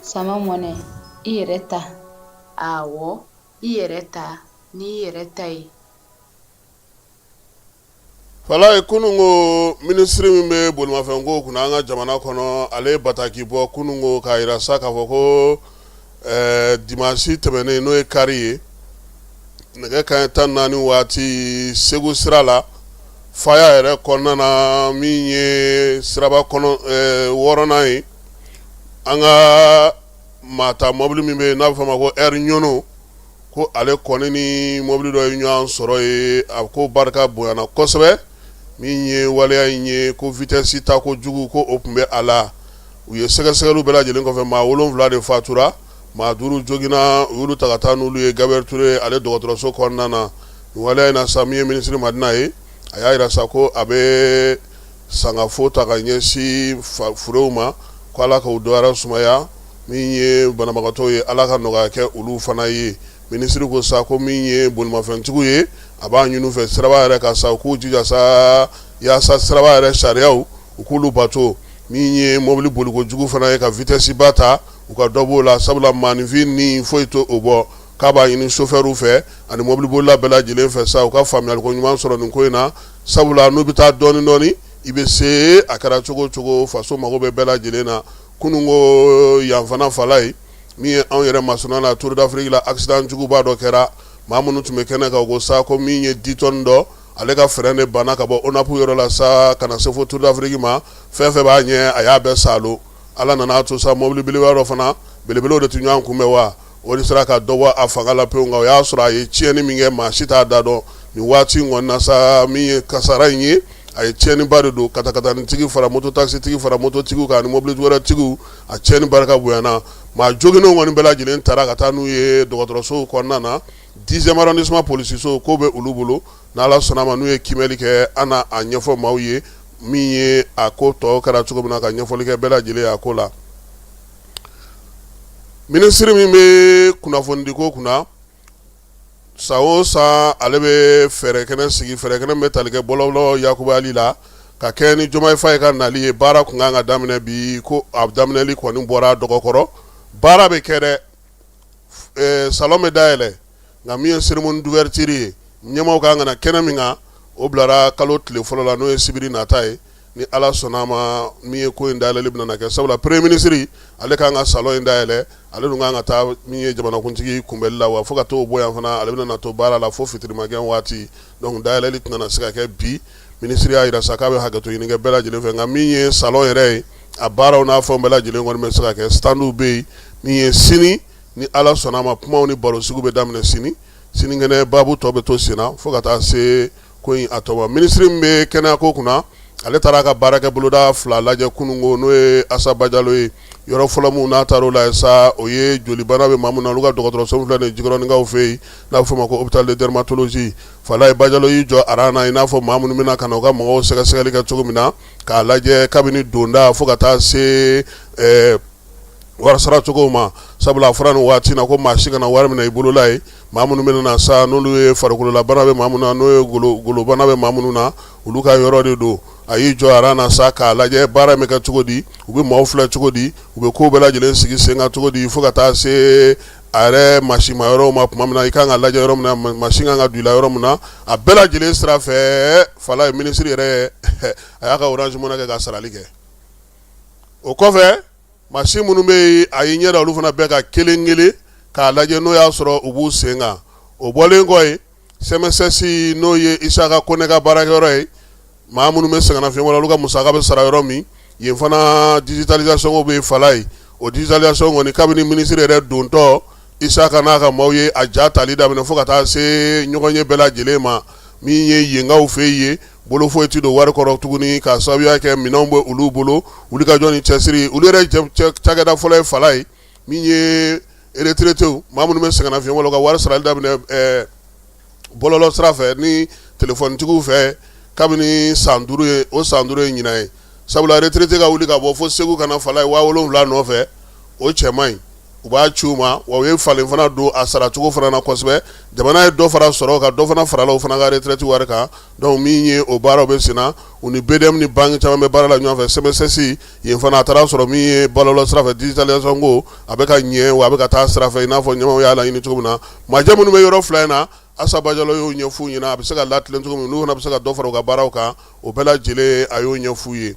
sama mɔnɛ i yɛrɛ ta awɔ i yɛrɛ ta ni yɛrɛ ta ye Falaye kunungo ministre min bɛ bolimafɛnko kunna an ka jamana kɔnɔ ale bataki bɔ kunungo k'a yira sa k'a fɔ ko dimanche tɛmɛnen n'o ye kari ye nɛgɛ kanɲɛ 14 waati Segu sira la faya yɛrɛ kɔnɔna na min ye siraba kɔnɔ 6nan ye an ka mata mobili min bɛ yen n'a bɛ fɔ a ma ko air ɲɔno ko ale kɔni ni mobili dɔ ye ɲɔgɔn sɔrɔ ye a ko barika bonyana kosɛbɛ min ye waleya in ye ko vitesse ta ko jugu ko o tun bɛ a la u ye sɛgɛsɛgɛliw bɛɛ lajɛlen kɔfɛ maa 7 de fatura maa 5 jogina u y'olu ta ka taa n'olu ye Gabriel Touré ale dɔgɔtɔrɔso kɔnɔna na nin waleya in na sa min ye ministre Madina ye a y'a yira sa ko a bɛ sangafo ta ka ɲɛsin furew ma ko ala k'u dɔwɛrɛ sumaya min ye banabagatɔw ye ala ka nɔgɔya kɛ olu fana ye ministre ko sa ko min ye bolimafɛntigiw ye a b'a ɲini u fɛ siraba yɛrɛ ka sa u k'u jija sa yaasa siraba yɛrɛ sariyaw u k'olu bato min ye mobili bolikojugu fana ye ka vitesse ba ta u ka dɔ b'o la sabula maanifin ni foyi to o bɔ k'a b'a ɲini chauffeur fɛ ani mobili bolila bɛɛ lajɛlen fɛ sa u ka faamuyaliko ɲuman sɔrɔ nin ko in na sabula n'u bɛ taa dɔɔni dɔɔni i bɛ se a kɛra cogo cogo faso mago bɛ bɛɛ lajɛlen na kunungo yan fana Falaye min ye anw yɛrɛ masuna na Tour d'Afrique la accident juguba dɔ kɛra maa minnu tun bɛ kɛnɛ kan ko sa ko min ye 10 tonnes dɔ ale ka frein de banna ka bɔ ONAP yɔrɔ la sa kana se fo Tour d'Afrique ma fɛn fɛn b'a ɲɛ a y'a bɛɛ salo ala nana to sa mobili belebele dɔ fana belebelew de tun ɲɔgɔn kunbɛn wa o de sera ka dɔ bɔ a fanga la pewu nka o y'a sɔrɔ a ye tiɲɛni min kɛ maa si t'a da dɔn nin waati in kɔni na sa min ye kasara in ye a ye tiɲɛniba de don katakatani tigi fara moto taxi tigi fara moto tigiw kan ani mobili wɛrɛ tigiw a tiɲɛni barika bonyana maa joginnenw kɔni bɛɛ lajɛlen taara ka taa n'u ye dɔgɔtɔrɔsow kɔnɔna na 10e arrondissement polisiso k'o bɛ olu bolo n'Ala sɔnna ma n'u ye kimɛli kɛ an na a ɲɛfɔ maaw ye min ye a ko tɔ kɛra cogo min na ka ɲɛfɔli kɛ bɛɛ lajɛlen a ko la. Minisiri min bɛ kunnafonidi ko kunna san o san ale bɛ fɛɛrɛ kɛnɛ sigi fɛɛrɛ kɛnɛ bɛ tali kɛ bɔlɔbɔlɔ Yakuba Ali la ka kɛ ni Jomayi Fayi ka nali ye baara kun kan ka daminɛ bi ko a daminɛli kɔni bɔra dɔgɔkɔrɔ baara bɛ kɛ dɛ salon bɛ dayɛlɛ nka min ye cérémonie d'ouverture ye ɲɛmaaw kan ka na kɛnɛ min kan o bilara kalo tile fɔlɔ la n'o ye sibiri nata ye ni Ala sɔnna ma min ye ko in dayɛlɛli bɛna na kɛ sabula premier ministre ale kan ka salon in dayɛlɛ ale dun kan ka taa min ye jamanakuntigi kunbɛli la wa fo ka t'o bɔ yan fana ale bɛna na to baara la fo fitirimagɛn waati donc dayɛlɛli tɛna na se ka kɛ bi ministre y'a jira sa k'a bɛ hakɛto ɲini kɛ bɛɛ lajɛlen fɛ nka min ye salon yɛrɛ ye a baaraw n'a fɛnw bɛɛ lajɛlen kɔni bɛ se ka kɛ standuw bɛ yen min ye sini ni Ala sɔnna ma kumaw ni baro sugu bɛ daminɛ sini sinikɛnɛ baabu tɔ bɛ to sen na fo ka taa se ko in a tɔ ma ministre min bɛ kɛnɛya ko kunna ale taara a ka baarakɛ boloda 2 lajɛ kunungo n'o ye Asa Bajalo ye yɔrɔ fɔlɔ mun n'a taar'o la sa o ye jolibana bɛ maa min na olu ka dɔgɔtɔrɔso filɛ nin ye Jikɔrɔninkaw fɛ yen n'a bɛ fɔ o ma ko hôpital de dermatologie Falaye Bajalo y'i jɔ arana i n'a fɔ maa minnu bɛna ka na u ka mɔgɔw sɛgɛsɛgɛli kɛ cogo min na k'a lajɛ kabini donda fo ka taa se warisara cogo ma sabula a fɔra nin waati na ko maa si kana wari minɛ i bolola ye maa minnu bɛ na sa n'olu ye farikololabana bɛ maa minnu na n'o ye golobana bɛ maa minnu na olu ka yɔrɔ de don a y'i jɔ arana sa k'a lajɛ baara min kɛ cogo di u bɛ maaw filɛ cogo di u bɛ ko bɛɛ lajɛlen sigi sen kan cogo di fo ka taa se a yɛrɛ masima yɔrɔ ma tuma min na i kan ka lajɛ yɔrɔ min na machine kan ka don i la yɔrɔ min na a bɛɛ lajɛlen sira fɛ Falaye ministre yɛrɛ a y'a ka orange money kɛ ka sarali kɛ o kɔfɛ machine minnu bɛ yen a y'i ɲɛ da olu fana bɛɛ ka kelen kelen k'a lajɛ n'o y'a sɔrɔ u b'u sen kan o bɔlen kɔ yen CMSS n'o ye Isaka Kone ka baarakɛyɔrɔ ye maa minnu bɛ sɛgɛnnafiɲɛbɔ la olu ka musaka bɛ sara yɔrɔ min yen fana digitalisation bɛ Falaye o digitalisation kɔni kabini ministre yɛrɛ dontɔ Isaka n'a ka maaw ye a ja tali daminɛ fo ka taa se ɲɔgɔn ye bɛɛ lajɛlen ma min ye yenkaw fɛ yen bolo foyi tɛ don wari kɔrɔ tuguni ka sababuya kɛ minɛnw bɛ olu bolo wulikajɔ ni cɛsiri olu yɛrɛ cakɛda fɔlɔ ye Falaye min ye retraités maa minnu bɛ sɛgɛnnafiɲɛbɔ la ka wari sarali daminɛ bɔlɔlɔ sira fɛ ni telefɔnitigiw fɛ kabini san 5 ye o san 5 ye ɲinan ye sabula retraité ka wuli ka bɔ fo Segu kana Falaye 7,000 nɔfɛ o cɛ man ɲi u b'a ci u ma wa u ye falen fana don a sara cogo fana na kosɛbɛ jamana ye dɔ fara sɔrɔ ka dɔ fana farala o fana ka retraite wari kan donc min ye o baaraw bɛ sen na u ni BDM ni banque caman bɛ baara la ɲɔgɔn fɛ CMSS yen fana a taara sɔrɔ min ye bɔlɔlɔ sira fɛ digitalisation ko a bɛ ka ɲɛ wa a bɛ ka taa sira fɛ i n'a fɔ ɲɛmaaw y'a laɲini cogo min na majɛ minnu bɛ yɔrɔ 2 in na Asa Bajalo y'o ɲɛf'u ɲɛna a bɛ se ka latilen cogo min n'u fana bɛ se ka dɔ fara u ka baaraw kan o bɛɛ lajɛlen a y'o ɲɛf'u ye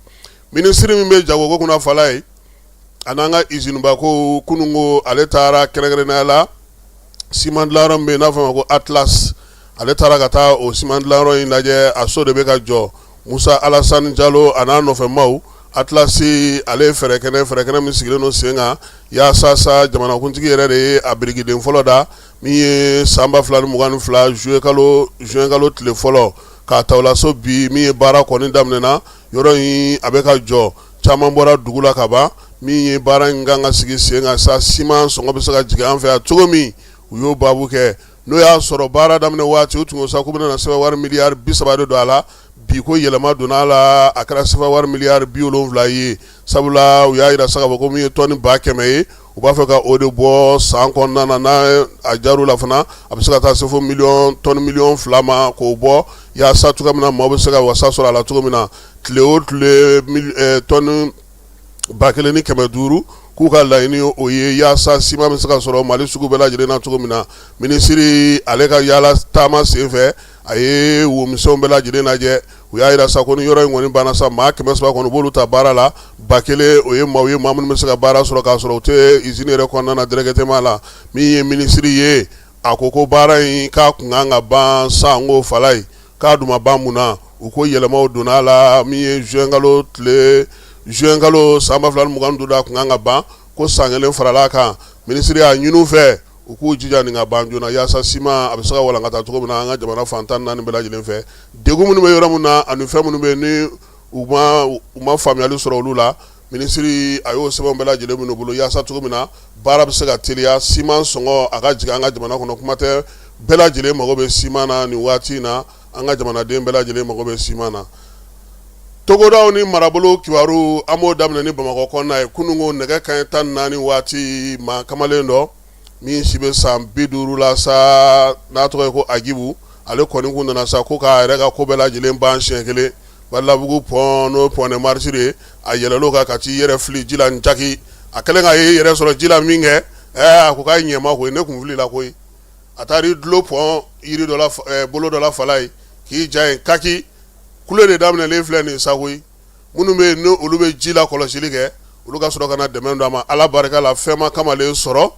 ministre min bɛ jagoko kunna Falaye a n'an ka usine ba ko kunungo ale taara kɛrɛnkɛrɛnnenya la ciment dilanyɔrɔ min bɛ yen n'a fɔ ma ko Atlas ale taara ka taa o ciment dilanyɔrɔ in lajɛ a so de bɛ ka jɔ Musa Alassane Jalo a n'a nɔfɛmaw Atlas ale fɛɛrɛ kɛnɛ min sigilen don sen kan yaasa sa jamanakuntigi yɛrɛ de ye a birikiden fɔlɔ da min ye san 2022 juin kalo tile fɔlɔ k'a ta o la so bi min ye baara kɔni daminɛna yɔrɔ in a bɛ ka jɔ caman bɔra dugu la ka ban min ye baara in kan ka sigi sen kan sa siman sɔngɔ bɛ se ka jigin an fɛ yan cogo min u y'o baabu kɛ n'o y'a sɔrɔ baara daminɛ waati u tun ko sa k'u bɛna sɛbɛn wari miliyari 30 de don a la bi ko yɛlɛma donna a la a kɛra sɛbɛn wari miliyari 70 ye sabula u y'a jira sa ka fɔ ko min ye tɔni 100 ye u b'a fɛ ka o de bɔ san kɔnɔna na n'a a jar'u la fana a bɛ se ka taa se fo tɔni miliyɔn 2 ma k'o bɔ yaasa cogoya min na maaw bɛ se ka wasa sɔrɔ a la cogo min na tile o tile tɔni 1,500 k'u ka laɲini o ye yaasa siman bɛ se ka sɔrɔ Mali sugu bɛɛ lajɛlen na cogo min na minisiri ale ka yaala taama sen fɛ a ye womisɛnw bɛɛ lajɛlen lajɛ u y'a jira sa ko ni yɔrɔ in kɔni banna sa maa 300 kɔni b'olu ta baara la 1000 o ye maaw ye maa minnu bɛ se ka baara sɔrɔ k'a sɔrɔ u tɛ usine yɛrɛ kɔnɔna na directement la min ye minisiri ye a ko ko baara in k'a kun kan ka ban san n ko Falaye k'a dun ma ban mun na u ko yɛlɛmaw donna a la min ye juin kalo san 2022 da kun kan ka ban ko san 1 farala kan minisiri y'a ɲini u fɛ u k'u jija nin ka ban joona yaasa siman a bɛ se ka walankata cogo min na an ka jamana fantan naani bɛɛ lajɛlen fɛ degun minnu bɛ yɔrɔ min na ani fɛn minnu bɛ yen ni u ma faamuyali sɔrɔ olu la minisiri a y'o sɛbɛnw bɛɛ lajɛlen minnu bolo yaasa cogo min na baara bɛ se ka teliya siman sɔngɔ a ka jigin an ka jamana kɔnɔ kuma tɛ bɛɛ lajɛlen mago bɛ siman na nin waati in na an ka jamanaden bɛɛ lajɛlen mago bɛ siman na. Togodaw ni marabolo kibaru an b'o daminɛ ni Bamakɔ kɔnɔna ye kunungo nɛgɛ kanɲɛ 14 waati maa kamalen dɔ min si bɛ san 50 la sa n'a tɔgɔ ye ko Agibu ale kɔni kun nana sa ko k'a yɛrɛ ka ko bɛɛ lajɛlen ban siɲɛ kelen Balabugu pont n'o pont de marche de a yɛlɛl'o kan ka t'i yɛrɛ fili ji la Njaki a kɛlen k'a ye yɛrɛ sɔrɔ ji la min kɛ a ko k'a ɲɛma koyi ne kun filila koyi a taara i dulon pont yiri dɔ la bolo dɔ la fala ye k'i ja yen kaki kule de daminɛlen filɛ nin sago ye minnu bɛ yen ni olu bɛ ji la kɔlɔsili kɛ olu ka sɔrɔ ka na dɛmɛ d'a ma ala barika la fɛn ma kamalen sɔrɔ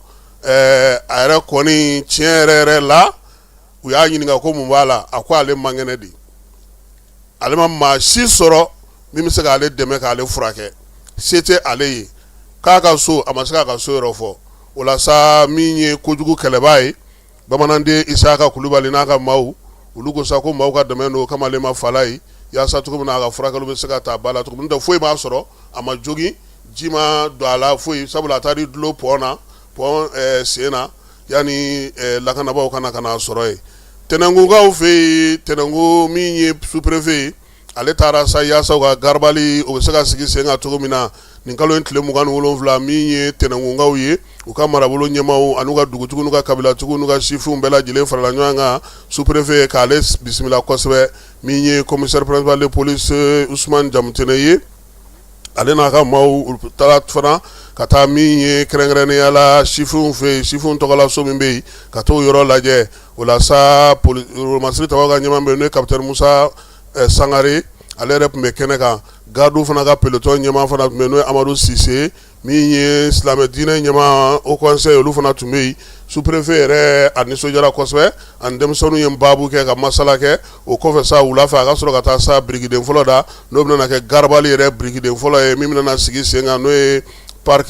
a yɛrɛ kɔni tiɲɛ yɛrɛ la u y'a ɲininka ko mun b'a la a ko ale man kɛnɛ de ale ma maa si sɔrɔ min bɛ se k'ale dɛmɛ k'ale furakɛ se tɛ ale ye k'a ka so a ma se k'a ka so yɔrɔ fɔ o la sa min ye kojugu kɛlɛbaa ye bamananden Isaka Kulubali n'a ka maaw olu ko sa ko maaw ka dɛmɛ don kamalen ma fala ye yaasa cogo min na a ka furakɛliw bɛ se ka taa ba la cogo min n'o tɛ foyi m'a sɔrɔ a ma jogin ji ma don a la foyi sabula a taara i dulon pont na pont sen na yanni lakanabaw kana sɔrɔ ye Tɛnɛnkunkaw fɛ yen Tɛnɛnku min ye sous-préfet ye ale taara sa yaasa u ka garabali o bɛ se ka sigi sen kan cogo min na nin kalo in tile 27 min ye Tɛnɛnkunkaw ye u ka marabolo ɲɛmaaw an'u ka dugutigiw n'u ka kabilatigiw n'u ka sifinw bɛɛ lajɛlen farala ɲɔgɔn kan sous-préfet k'ale bisimila kosɛbɛ min ye commissaire principal de police Usman Jamutene ye ale n'a ka maaw taara fana ka taa min ye kɛrɛnkɛrɛnnenya la sifinw fɛ yen sifinw tɔgɔla so min bɛ yen ka t'o yɔrɔ lajɛ o la sa masiri tabaw ka ɲɛmaa bɛ yen n'o ye capitaine Musa Sangare ale yɛrɛ tun bɛ kɛnɛ kan gardiw fana ka peloton ɲɛmaa fana tun bɛ yen n'o ye Amadu Sise min ye silamɛ diinɛ ɲɛmaa au conseil olu fana tun bɛ yen sous-préfet yɛrɛ a nisɔndiyara kosɛbɛ ani denmisɛnninw ye baabu kɛ ka masala kɛ o kɔfɛ sa wula fɛ a ka sɔrɔ ka taa sa birikiden fɔlɔ da n'o bɛna kɛ garabali yɛrɛ birikiden fɔlɔ ye min bɛna sigi sen kan n'o ye parc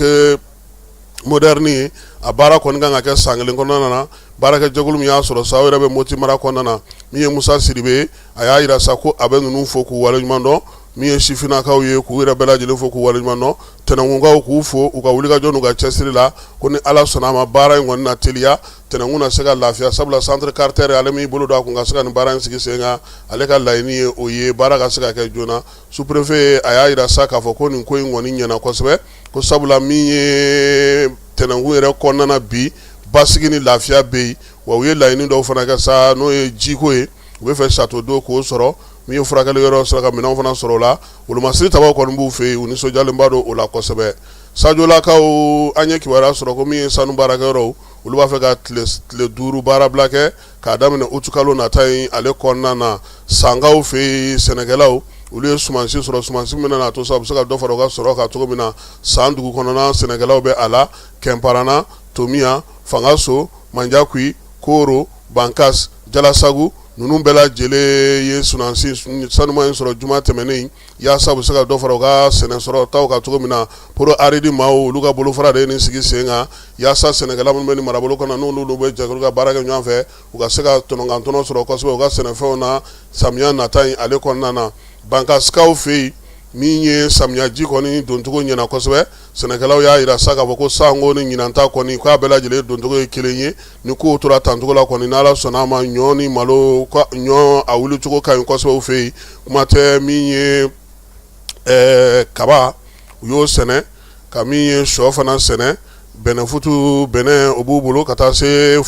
moderne ye a baara kɔni kan ka kɛ san 1 kɔnɔna na baarakɛjɛkulu min y'a sɔrɔ sa o yɛrɛ bɛ Moti mara kɔnɔna na min ye Musa Siribe a y'a jira sa ko a bɛ ninnu fo k'u waleɲuman dɔn min ye sifinnakaw ye k'u yɛrɛ bɛɛ lajɛlen fo k'u waleɲuman dɔn Tɛnɛnkunkaw k'u fo u ka wulikajɔ n'u ka cɛsiri la ko ni ala sɔnna a ma baara in kɔni na teliya Tɛnɛnkun na se ka lafiya sabula centre carter ale min bolo don a kun ka se ka nin baara in sigi sen kan ale ka laɲini ye o ye baara ka se ka kɛ joona sous-préfet a y'a jira sa k'a fɔ ko nin ko in kɔni ɲɛna kosɛbɛ ko sabula min ye Tɛnɛnkun yɛrɛ kɔnɔna bi basigi ni lafiya bɛ yen wa u ye laɲini dɔw fana kɛ sa n'o ye jiko ye u bɛ fɛ château d'eau k'o sɔrɔ min ye furakɛli yɔrɔ sɔrɔ ka minɛnw fana sɔrɔ o la wolomasiri tabaw kɔni b'u fɛ yen u nisɔndiyalenba don o la kosɛbɛ Sajolakaw an ye kibaruya sɔrɔ ko min ye sanu baarakɛyɔrɔw olu b'a fɛ ka tile 5 baarabila kɛ k'a daminɛ uti kalo nata in ale kɔnɔna na Sangaw fɛ yen sɛnɛkɛlaw olu ye sumansi sɔrɔ sumansi min na to sa u bɛ se ka dɔ fara u ka sɔrɔ kan cogo min na san dugu kɔnɔna sɛnɛkɛlaw bɛ a la Kɛnparana Tomiya Fangaso Manjakui Koro Bankas Jalasagu ninnu bɛɛ lajɛlen ye sanuma in sɔrɔ juma tɛmɛnen yaasa u bɛ se ka dɔ fara u ka sɛnɛsɔrɔ taw kan cogo min na pour aridi maaw olu ka bolofara de ye nin sigi sen kan yaasa sɛnɛkɛla minnu bɛ nin marabolo kɔnɔ n'olu bɛ jɛkulu ka baara kɛ ɲɔgɔn fɛ u ka se ka tɔnɔnkantɔnɔ sɔrɔ kosɛbɛ u ka sɛnɛfɛnw na samiya nata in ale kɔnɔna na Bankasikaw fɛ yen min ye samiyaji kɔni doncogo ɲɛna kosɛbɛ sɛnɛkɛlaw y'a jira sa k'a fɔ ko sango ni ɲinanta kɔni k'a bɛɛ lajɛlen doncogo ye kelen ye ni kow tora tancogo la kɔni n'ala sɔnna a ma ɲɔ ni malo ɲɔ a wulicogo ka ɲi kosɛbɛ u fɛ yen kuma tɛ min ye kaba u y'o sɛnɛ ka min ye sɔ fana sɛnɛ bɛnɛfutu bɛnɛ o b'u bolo ka taa se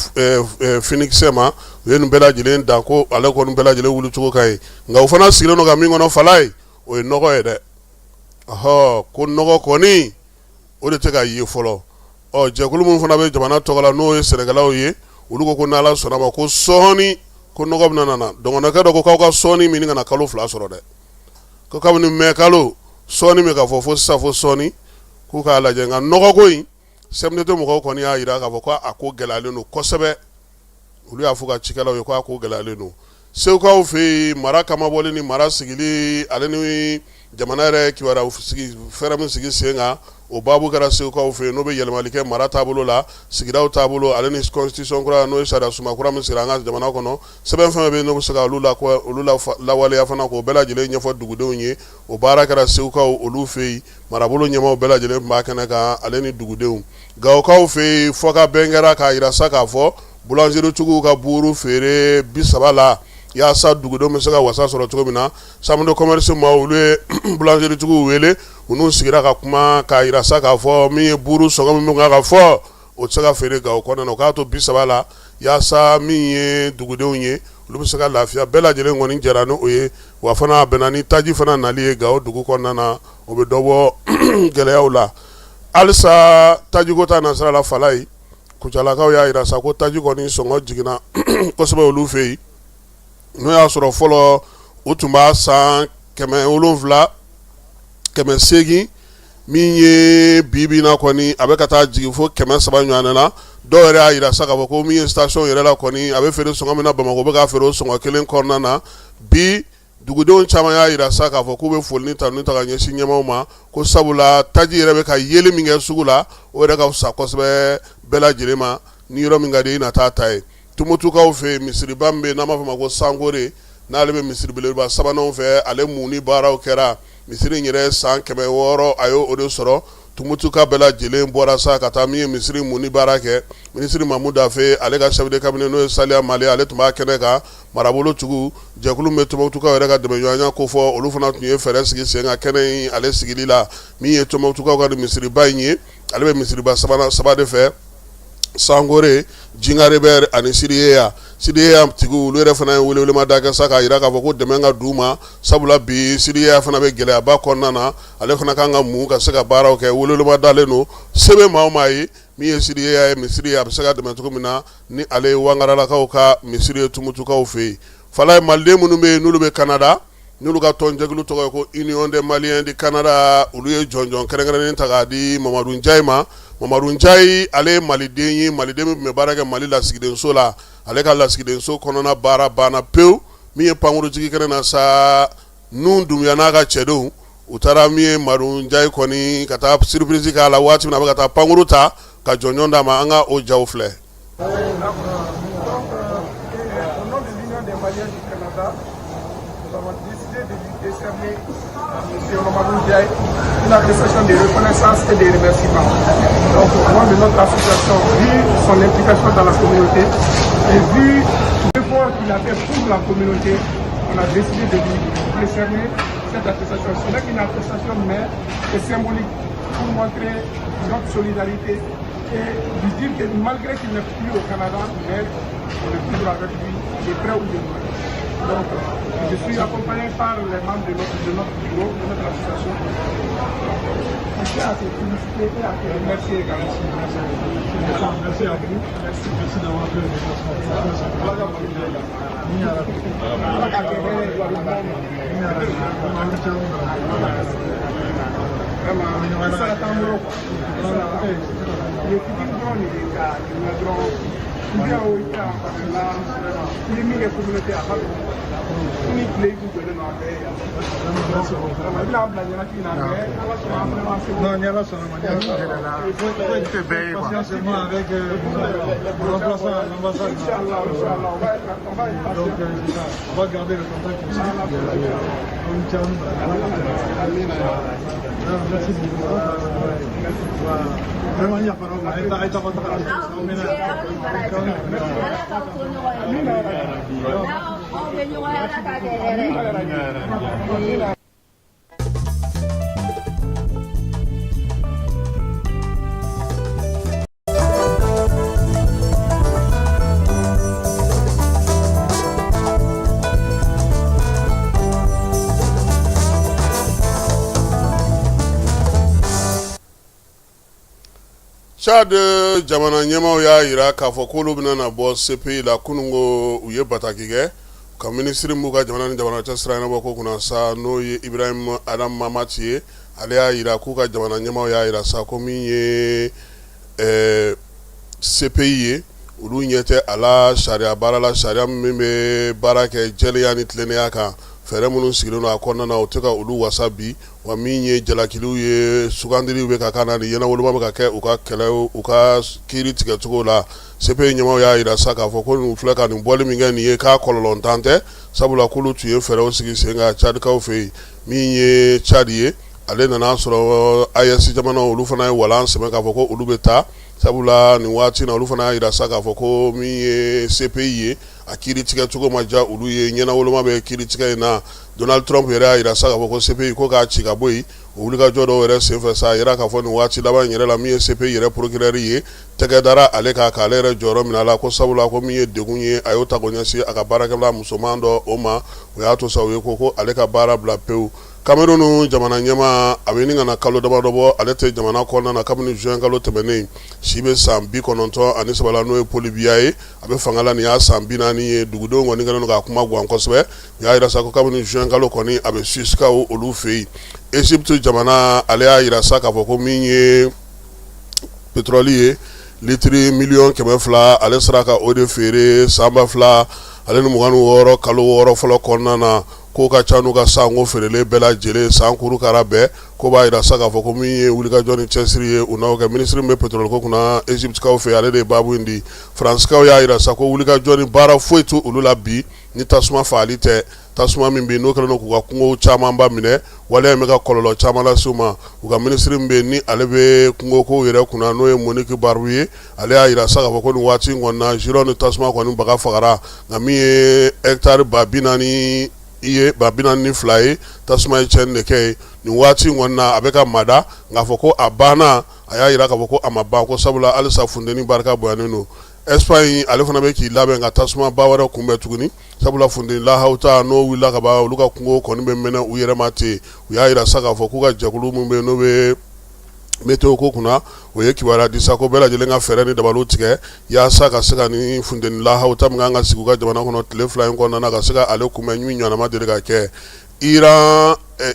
finikisɛ ma u ye nin bɛɛ lajɛlen dan ko ale kɔni bɛɛ lajɛlen wulicogo ka ɲi nka u fana sigilen don ka min kɔnɔ fala ye o ye nɔgɔ ye dɛ ko nɔgɔ kɔni o de tɛ ka ye fɔlɔ jɛkulu minnu fana bɛ jamana tɔgɔ la n'o ye sɛnɛkɛlaw ye olu ko n'ala sɔnna ma ko sɔɔni ko nɔgɔ bɛna nana dɔgɔnɔkɛ dɔ ko k'aw ka sɔɔni min kana kalo 2 sɔrɔ dɛ ko kabini mɛ kalo sɔɔni min ka fɔ fo sisan fo sɔɔni k'u k'a lajɛ nka nɔgɔ ko in CMDT mɔgɔw kɔni y'a jira k'a fɔ ko a ko gɛlɛyalen don kosɛbɛ olu y'a fɔ ka cikɛlaw ye ko a ko gɛlɛyalen don Segukaw fɛ yen mara kamabɔli ni mara sigili ale ni jamana yɛrɛ kibaruya fɛrɛ min sigi sen kan o babu kɛra segukaw fɛ yen n'o bɛ yɛlɛmali kɛ mara taabolo la sigidaw taabolo ale ni constitution kura n'o ye sariya suma kura min sigira an ka jamana kɔnɔ sɛbɛn fɛn bɛ yen n'o bɛ se ka olu lawaleya fana k'o bɛɛ lajɛlen ɲɛfɔ dugudenw ye o baara kɛra segukaw olu fɛ yen marabolo ɲɛmaaw bɛɛ lajɛlen tun b'a kɛnɛ kan ale ni dugudenw gawokaw fɛ yen fɔ ka bɛn kɛra k'a yira sa k'a fɔ boulangerie-tigiw ka buuru feere 30 la yaasa dugudenw bɛ se ka wasa sɔrɔ cogo min na chambre de commerce ma olu ye boulangerie-tigiw wele u n'u sigira ka kuma k'a yira sa k'a fɔ min ye buuru sɔngɔ min kan ka fɔ o tɛ se ka feere Gawo kɔnɔna na o k'a to 30 la yaasa min ye dugudenw ye olu bɛ se ka lafiya bɛɛ lajɛlen kɔni jɛra n'o ye wa fana bɛnna ni taji fana nali ye Gawo dugu kɔnɔna na o bɛ dɔ bɔ gɛlɛyaw la halisa tajiko ta nasira la Fala ye Kucalakaw y'a yira sa ko taji kɔni sɔngɔ jiginna kosɛbɛ olu fɛ yen n'o y'a sɔrɔ fɔlɔ u tun b'a san 700 800 min ye bi na kɔni a bɛ ka taa jigin fo 300 ɲɔgɔn na dɔw yɛrɛ y'a yira sa k'a fɔ ko min ye station yɛrɛ la kɔni a bɛ feere sɔngɔ min na Bamakɔ bɛ ka feere o sɔngɔ kelen kɔnɔna na bi dugudenw caman y'a yira sa k'a fɔ k'u bɛ foli ta n'u ta ka ɲɛsin ɲɛmaaw ma ko sabula taji yɛrɛ bɛ ka yeli min kɛ sugu la o yɛrɛ ka fisa kosɛbɛ bɛɛ lajɛlen ma ni yɔrɔ min ka di i na taa ta ye Tumutukaw fɛ misiriba min bɛ yen n'an b'a fɔ ma ko Sangore n'ale bɛ misiri belebeleba sabananw fɛ ale muni baaraw kɛra misiri in yɛrɛ san 600 a y'o de sɔrɔ Tumutuka bɛɛ lajɛlen bɔra sa ka taa min ye misiri muni baara kɛ minisiri Mamu Dafe ale ka chef de cabinet n'o ye Saliya Male ale tun b'a kɛnɛ kan marabolotigiw jɛkulu min bɛ Tumutukaw yɛrɛ ka dɛmɛɲɔgɔnya ko fɔ olu fana tun ye fɛɛrɛ sigi sen kan kɛnɛ in ale sigili la min ye Tumutukaw ka misiriba in ye ale bɛ misiriba saba de fɛ Sangore Jingare bɛ ani Sidiyeya tigiw olu yɛrɛ fana ye welewelemada kɛ sa k'a yira k'a fɔ ko dɛmɛ ka d'u ma sabula bi Sidiyeya fana bɛ gɛlɛyaba kɔnɔna na ale fana kan ka mun ka se ka baaraw kɛ welewelemada don sɛbɛn maa o maa ye min ye Sidiyeya ye misiri a bɛ se ka dɛmɛ cogo min na ni ale ye Wangaralakaw ka misiri ye Tumutukaw fɛ yen Fala ye maliden minnu bɛ yen n'olu bɛ Canada n'olu ka tɔnjɛkulu tɔgɔ ye ko Union des Maliens du Canada olu ye jɔnjɔn kɛrɛnkɛrɛnnen ta k'a di Mamadou Ndiaye ma Mamadou Ndiaye ale ye maliden ye maliden min tun bɛ baara kɛ Mali lasigidenso la ale ka lasigidenso kɔnɔna baara banna pewu min ye pankurutigi kɛnɛ na sa Nun Dunbiya n'a ka cɛdenw u taara min ye Mamadou Ndiaye kɔni ka taa surprise k'a la waati min a bɛ ka taa pankuru ta ka jɔnjɔn d'a ma an ka o jaw filɛ. Une appréciation de reconnaissance et de remerciements. Donc, au nom de notre association, vu son implication dans la communauté et vu l'effort qu'il a fait pour la communauté, on a décidé de lui décerner cette attestation. Ce n'est qu'une attestation, mais c'est symbolique pour montrer notre solidarité et lui dire que malgré qu'il n'est plus au Canada, mais on est toujours avec lui, de près ou de loin. Donc, je suis accompagné par les membres de notre bureau, de notre association. Je tiens à te féliciter et à te remercier également. Merci à vous. Merci d'avoir fait le on va garder le contact aussi. Merci beaucoup. Vraiment, il n'y a pas de Chad jamana ɲɛmaaw y'a yira k'a fɔ k'olu bɛna na bɔ CPI la kunun ko u ye bataki kɛ ka minisiri m'u ka jamana ni jamana cɛ sira ɲɛnabɔ ko kunna sa n'o ye Ibrahim Adam Mamati ye ale y'a yira k'u ka jamana ɲɛmaaw y'a yira sa ko min ye CPI ye olu ɲɛ tɛ a la sariya baara la sariya min bɛ baara kɛ jɛlenya ni tilennenya kan fɛɛrɛ minnu sigilen don a kɔnɔna na o tɛ ka olu wasa bi wa min ye jalakiliw ye sugandiliw bɛ ka kan na ni ɲɛnawoloma bɛ ka kɛ u ka kɛlɛ u ka kiiri tigɛcogo la CPI ɲɛmaw y'a jira sa k'a fɔ ko nin filɛ ka nin bɔli min kɛ nin ye k'a kɔlɔlɔntan tɛ sabula k'olu tun ye fɛɛrɛw sigi sen kan Tchadikaw fɛ yen min ye Tchad ye ale nana sɔrɔ AES jamana olu fana ye walan sɛmɛ k'a fɔ ko olu bɛ taa sabula nin waati na olu fana y'a jira sa k'a fɔ ko min ye CPI ye a kiiri tigɛ cogo ma ja olu ye ɲɛnawoloma bɛ kiiri tigɛ in na Donald Trump yɛrɛ y'a jira sa k'a fɔ ko CPI ko k'a ci ka bɔ yen o wulikajɔ dɔw yɛrɛ senfɛ sa a yira k'a fɔ nin waati laban in yɛrɛ la min ye CPI yɛrɛ procureur ye tɛgɛ dara ale kan k'ale yɛrɛ jɔyɔrɔ minɛ a la ko sabula ko min ye degun ye a y'o ta k'o ɲɛsin a ka baarakɛla musoman dɔ o ma o y'a to sa u ye ko ale ka baara bila pewu Cameroun jamana ɲɛma a bɛ nin kana kalo damadɔ bɔ ale tɛ jamana kɔnɔna na kabini juin kalo tɛmɛnen si bɛ san 93 la n'o ye Paul Biya ye a bɛ fanga la nin y'a san 40 ye dugudenw kɔni kɛlen don k'a kuma guwan kosɛbɛ u y'a jira sa ko kabini juin kalo kɔni a bɛ Susikaw olu fɛ yen Egypte jamana ale y'a jira sa k'a fɔ ko min ye pétrole ye litiri 1,200,000 ale sera ka o de feere san 2,000 ale ni 26 kalo 6 fɔlɔ kɔnɔna na ko ka ca n'u ka sango feerelen bɛɛ lajɛlen san kurukara bɛɛ ko b'a jira sa k'a fɔ ko min ye wulikajɔ ni cɛsiri ye u n'aw kɛ minisiri min bɛ pétrole ko kunna Egyptekaw fɛ ale de ye baabu in di Faransikaw y'a jira sa ko wulikajɔ ni baara foyi t'u olu la bi ni tasuma fagali tɛ tasuma min bɛ yen n'o kɛlen don k'u ka kungo camanba minɛ waleya in bɛ ka kɔlɔlɔ caman lase u ma u ka minisiri min bɛ yen ni ale bɛ kungokow yɛrɛ kunna n'o ye Monique Barbu ye ale y'a jira sa k'a fɔ ko nin waati in kɔni na Giraud ni tasuma kɔni baga fagara nka min ye hectare 40,000 ye 42 ye tasuma ye tiɲɛni de kɛ ye nin waati in kɔni na a bɛ ka mada nka fɔ ko a banna a y'a jira k'a fɔ ko a ma ban ko sabula halisa funteni barika bonyanen don Espagne ale fana bɛ k'i labɛn ka tasuma ba wɛrɛ kunbɛn tuguni sabula funteni lahawta n'o wulila ka ban olu ka kungo kɔni bɛ mɛnɛ u yɛrɛ ma ten u y'a jira sa k'a fɔ k'u ka jɛkulu min bɛ yen n'o bɛ météo ko kunna o ye kibaruya di sa ko bɛɛ lajɛlen ka fɛɛrɛ ni dabaliw tigɛ yaasa ka se ka ni funteni lahawta min kan ka sigi u ka jamana kɔnɔ tile 2 in kɔnɔna na ka se ka ale kunbɛn min ɲɔgɔnna deli ka kɛ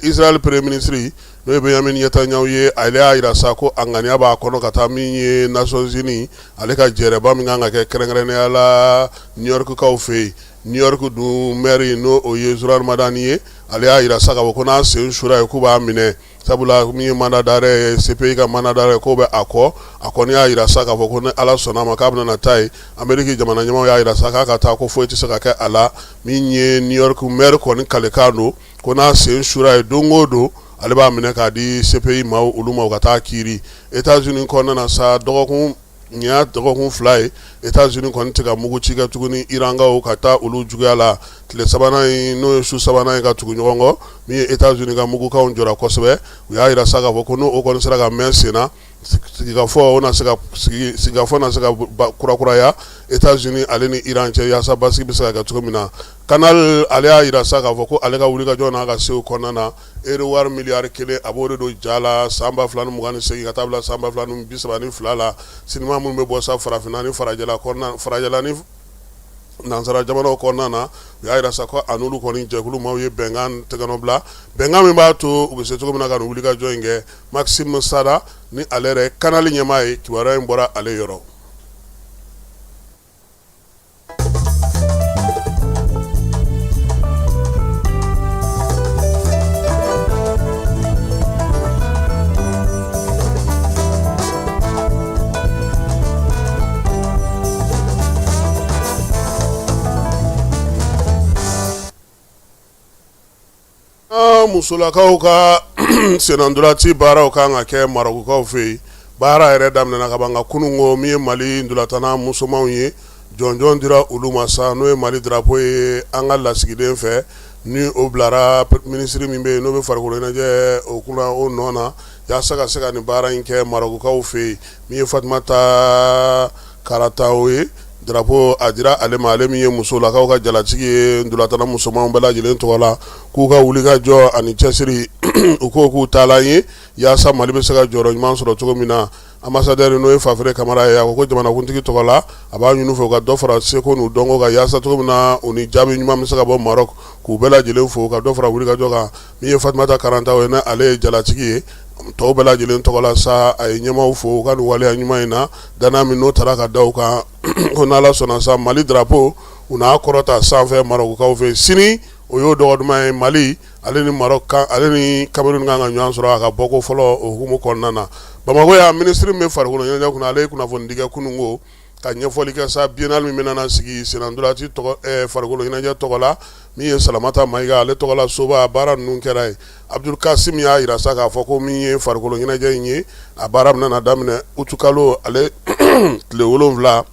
Israel premier ministre n'o ye Benjamin Netanyahu ye ale y'a jira sa ko a ŋaniya b'a kɔnɔ ka taa min ye Nations Unies ale ka jɛrɛba min kan ka kɛ kɛrɛnkɛrɛnnenya la New York kaw fɛ yen New York dun maire n'o o ye Zoran Madani ye ale y'a jira sa k'a fɔ ko n'a sen sura ye k'u b'a minɛ sabula min ye mandat d'arrêt CPI ka mandat d'arrêt k'o bɛ a kɔni y'a jira sa k'a fɔ ko ni Ala sɔnna ma k'a bɛna na taa ye Amérique jamana ɲɛmaw y'a jira sa k'a ka taa ko foyi tɛ se ka kɛ a la min ye New York maire kɔni kalekan don ko n'a sen sura ye don o don ale b'a minɛ k'a di CPI ma olu ma u ka taa kiiri États-Unis kɔnɔna na sa dɔgɔkun 2 ye États-Unis kɔni tɛ ka mugu ci kɛ tuguni Irankaw ka taa olu juguya la tile sabanan in n'o ye su sabanan ye ka tugu ɲɔgɔn kɔ min ye États-Unis ka mugukanw jɔra kosɛbɛ u y'a jira sa k'a fɔ ko n'o kɔni sera ka mɛn sen na sigikafɔ na se ka kurakuraya États-Unis ale ni Iran cɛ yaasa basigi bɛ se ka kɛ cogo min na Canal ale y'a jira sa k'a fɔ ko ale ka wulikajɔ n'a ka sew kɔnɔna na euro miliyari 1 a b'o de don ja la san 2028 ka taa bila san 2032 la sinima minnu bɛ bɔ sa farafinna ni farajɛla ni nansara jamanaw kɔnɔna na u y'a jira sa ko a n'olu kɔni jɛkulu maaw ye bɛnkan tɛgɛnɔ bila bɛnkan min b'a to u bɛ se cogo min na ka nin wulikajɔ in kɛ Maxime Sada ni ale yɛrɛ Canal ɲɛmaa ye kibaruya in bɔra ale yɔrɔ. Musolakaw ka senandolati baaraw kan ka kɛ Marokukaw fɛ yen baara yɛrɛ daminɛna ka ban nka kunungo min ye Mali ndolatana musomanw ye jɔnjɔn dira olu ma sa n'o ye Mali drapeau ye an ka lasigiden fɛ ni o bilara minisiri min bɛ yen n'o bɛ farikolo ɲɛnajɛ o kunna o nɔ na yaasa ka se ka nin baara in kɛ Marokukaw fɛ yen min ye Fatumata Karataw ye drapeau a dira ale ma ale min ye musolakaw ka jalatigi ye ndolatana musomanw bɛɛ lajɛlen tɔgɔ la k'u ka wulikajɔ ani cɛsiri u ko k'u taalan ye yaasa Mali bɛ se ka jɔyɔrɔ ɲuman sɔrɔ cogo min na ambassadeur n'o ye Fafere Kamara ye a ko jamanakuntigi tɔgɔ la a b'a ɲini u fɛ u ka dɔ fara seko n'u dɔnko kan yaasa cogo min na u ni jaabi ɲuman bɛ se ka bɔ Maroc k'u bɛɛ lajɛlen fo ka dɔ fara wulikajɔ kan min ye Fatumata Karataw ye ale ye jalatigi ye tɔw bɛɛ lajɛlen tɔgɔ la sa a ye ɲɛmaaw fo u ka nin waleya ɲuman in na danna min n'o taara ka da u kan ko n'Ala sɔnna sa Mali drapeau u n'a kɔrɔta sanfɛ Marokukaw fɛ sini o y'o dɔgɔduma ye Mali ale ni Maroc ale ni Cameroun kan ka ɲɔgɔn sɔrɔ a ka bɔ ko fɔlɔ o hukumu kɔnɔna na. Bamako ya ministre min farikolo ɲɛnajɛ kunna ale kunnafoni di kɛ kunungo ka ɲɛfɔli kɛ sa biennale min bɛna sigi senandolati tɔgɔ farikolo ɲɛnajɛ tɔgɔ la min ye Salamata Mayiga ale tɔgɔ la soba baara ninnu kɛra ye. Abdul Kasim y'a yira sa k'a fɔ ko min ye farikolo ɲɛnajɛ in ye a baara bɛna daminɛ utu kalo ale tile 7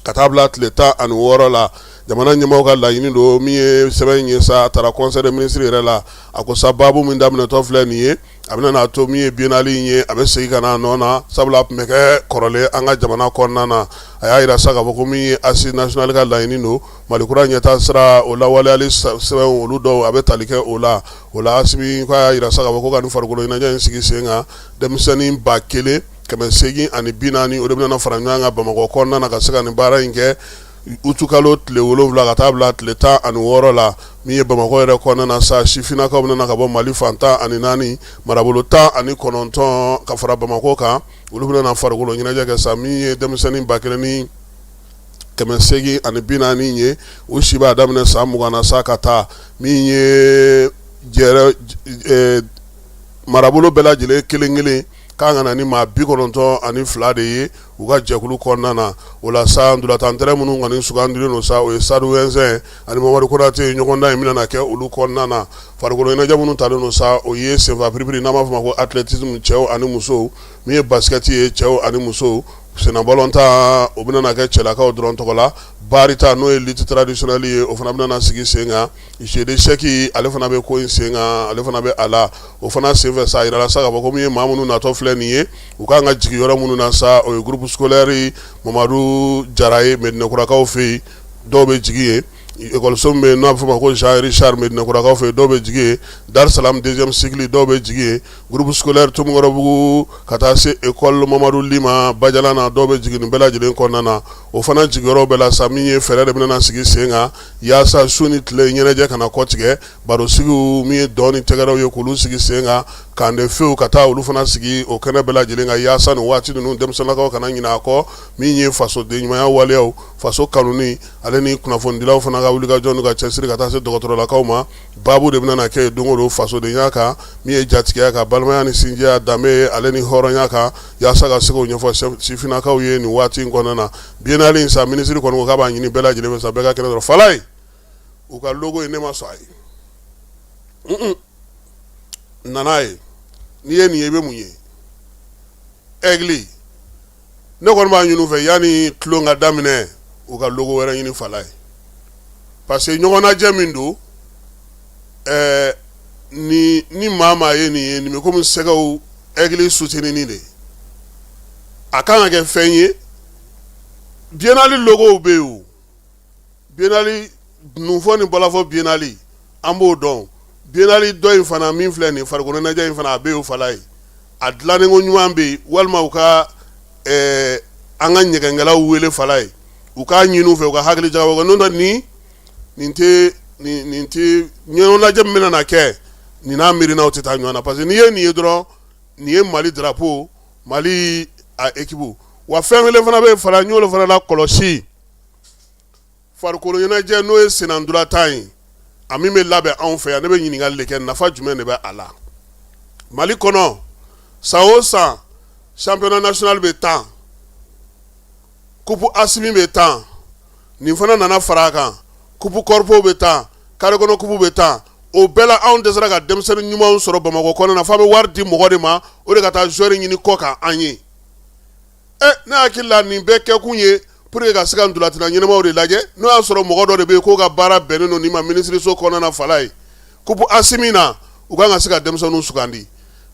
ka taa bila tile 16 la. Jamana ɲɛmɔgɔw ka laɲini don min ye sɛbɛn ye sa a taara conseil des ministres yɛrɛ la a ko sababu min daminɛtɔ filɛ nin ye a bɛna n'a to min ye biennale in ye a bɛ segin ka na nɔ na sabula a tun bɛ kɛ kɔrɔlen an ka jamana kɔnɔna na a y'a yira sa k'a fɔ ko min ye assise nationale ka laɲini don Malikura ɲɛtaa sira o lawaleyali sɛbɛn olu dɔw a bɛ tali kɛ o la Asimi ko a y'a yira sa k'a fɔ ko ka nin farikolo ɲɛnajɛ in sigi sen kan denmisɛnnin 1040 o de bɛna fara ɲɔgɔn kan Bamakɔ kɔnɔna na ka se ka nin baara in kɛ utu kalo tile 7 ka taa bila tile 16 la min ye Bamakɔ yɛrɛ kɔnɔna na sa sifinakaw bɛna ka bɔ Mali fan 14 marabolo 19 ka fara Bamakɔ kan olu bɛna farikolo ɲɛnajɛ kɛ sa min ye denmisɛnnin 1040 ye o si b'a daminɛ san 20 na sa ka taa min ye marabolo bɛɛ lajɛlen kelen-kelen kan ka na ni maa 92 de ye u ka jɛkulu kɔnɔna na o la sa ndolatantɛrɛ minnu kɔni sugandilen no sa o ye Sadu Wɛnsɛn ani Mamadu Konate ɲɔgɔndan in bɛna kɛ olu kɔnɔna na farikolo ɲɛnajɛ minnu talen no sa o ye senfa piripiri n'an b'a fɔ ma ko athlétisme cɛw ani musow min ye basket ye cɛw ani musow senabɔlɔnta o bɛna kɛ cɛlakaw dɔrɔn tɔgɔ la barita n'o ye lutte traditionnelle ye o fana bɛna sigi sen kan jeu d'échecs ale fana bɛ ko in sen kan ale fana bɛ a la o fana senfɛ sa yirala sa k'a fɔ ko min ye maa minnu natɔ filɛ nin ye u kan ka jigin yɔrɔ minnu na sa o ye groupe scolaire Mamadu Jara ye Medinɛkurakaw fɛ yen dɔw bɛ jigin ye école min bɛ yen n'a bɛ fɔ ma ko Jean Richard Medinɛkurakaw fɛ yen dɔw bɛ jigin ye Dar Salam deuxième cycle dɔw bɛ jigin ye groupe scolaire Tomukɔrɔbugu ka taa se école Mamadu Lima Bajala na dɔw bɛ jigin nin bɛɛ lajɛlen kɔnɔna na o fana jigiyɔrɔ bɛɛ la sa min ye fɛɛrɛ de bɛna sigi sen kan yaasa su ni tile ɲɛnajɛ kana kɔtigɛ barosigiw min ye dɔn ni tɛgɛrɛw ye k'olu sigi sen kan kande few ka taa olu fana sigi o kɛnɛ bɛɛ lajɛlen kan yaasa nin waati ninnu denmisɛnninlakaw kana ɲinɛ a kɔ min ye faso denɲumanya waleyaw faso kanuni ale ni kunnafonidilaw fana ka wulikajɔ n'u ka cɛsiri ka taa se dɔgɔtɔrɔlakaw ma baabu de bɛna kɛ don o don fasodenya kan min ye jatigiya kan balimaya ni sinjiya danbe ale ni hɔrɔnya kan yaasa ka se k'o ɲɛfɔ sifinnakaw ye nin waati in kɔnɔna na biennale in sa minisiri kɔni ko k'a b'a ɲini bɛɛ lajɛlen fɛ sa bɛɛ ka kɛnɛ dɔrɔn Falaye u ka logo in ne ma sɔn a ye nana ye n'i ye nin ye i bɛ mun ye Aigle ne kɔni b'a ɲini u fɛ yanni tulon ka daminɛ u ka logo wɛrɛ ɲini Falaye parce que ɲɔgɔnnajɛ min don ni maa ye nin ye nin bɛ komi sɛgɛw Aigle soutenir de a kan ka kɛ fɛn ye biennale logow bɛ yen o biennale nunfɔ ni balafɔ biennale an b'o dɔn biennale dɔ in fana min filɛ nin farikolo ɲɛnajɛ in fana a bɛ yen o Falaye a dilannen ko ɲuman bɛ yen walima u ka an ka ɲɛgɛnkɛlaw wele Falaye u k'a ɲini u fɛ u ka hakili jagabɔ n'o tɛ nin tɛ ɲɛnajɛ min bɛna kɛ nin n'a miirinaw tɛ taa ɲɔgɔn na parce que n'i ye nin ye dɔrɔn nin ye Mali drapeau Mali a équipe wa fɛn kelen fana bɛ fara ɲɔgɔn fana la kɔlɔsi farikolo ɲɛnajɛ n'o ye senandolatan ye a min bɛ labɛn anw fɛ yan ne bɛ ɲininkali de kɛ nafa jumɛn de bɛ a la Mali kɔnɔ san o san championnat national bɛ tan coupe Asimi bɛ tan nin fana nana fara a kan coupe Corpo bɛ tan carré kɔnɔ coupe bɛ tan o bɛɛ la anw dɛsɛra ka denmisɛnnin ɲumanw sɔrɔ Bamakɔ kɔnɔna na f'a bɛ wari di mɔgɔ de ma o de ka taa joueur ɲini kɔ kan an ye ne hakili la nin bɛɛ kɛkun ye pour que ka se ka ndolatina ɲɛnamaw de lajɛ n'o y'a sɔrɔ mɔgɔ dɔ de bɛ yen k'o ka baara bɛnnen don nin ma minisiriso kɔnɔna na Falaye coupe Asimi na u kan ka se ka denmisɛnninw sugandi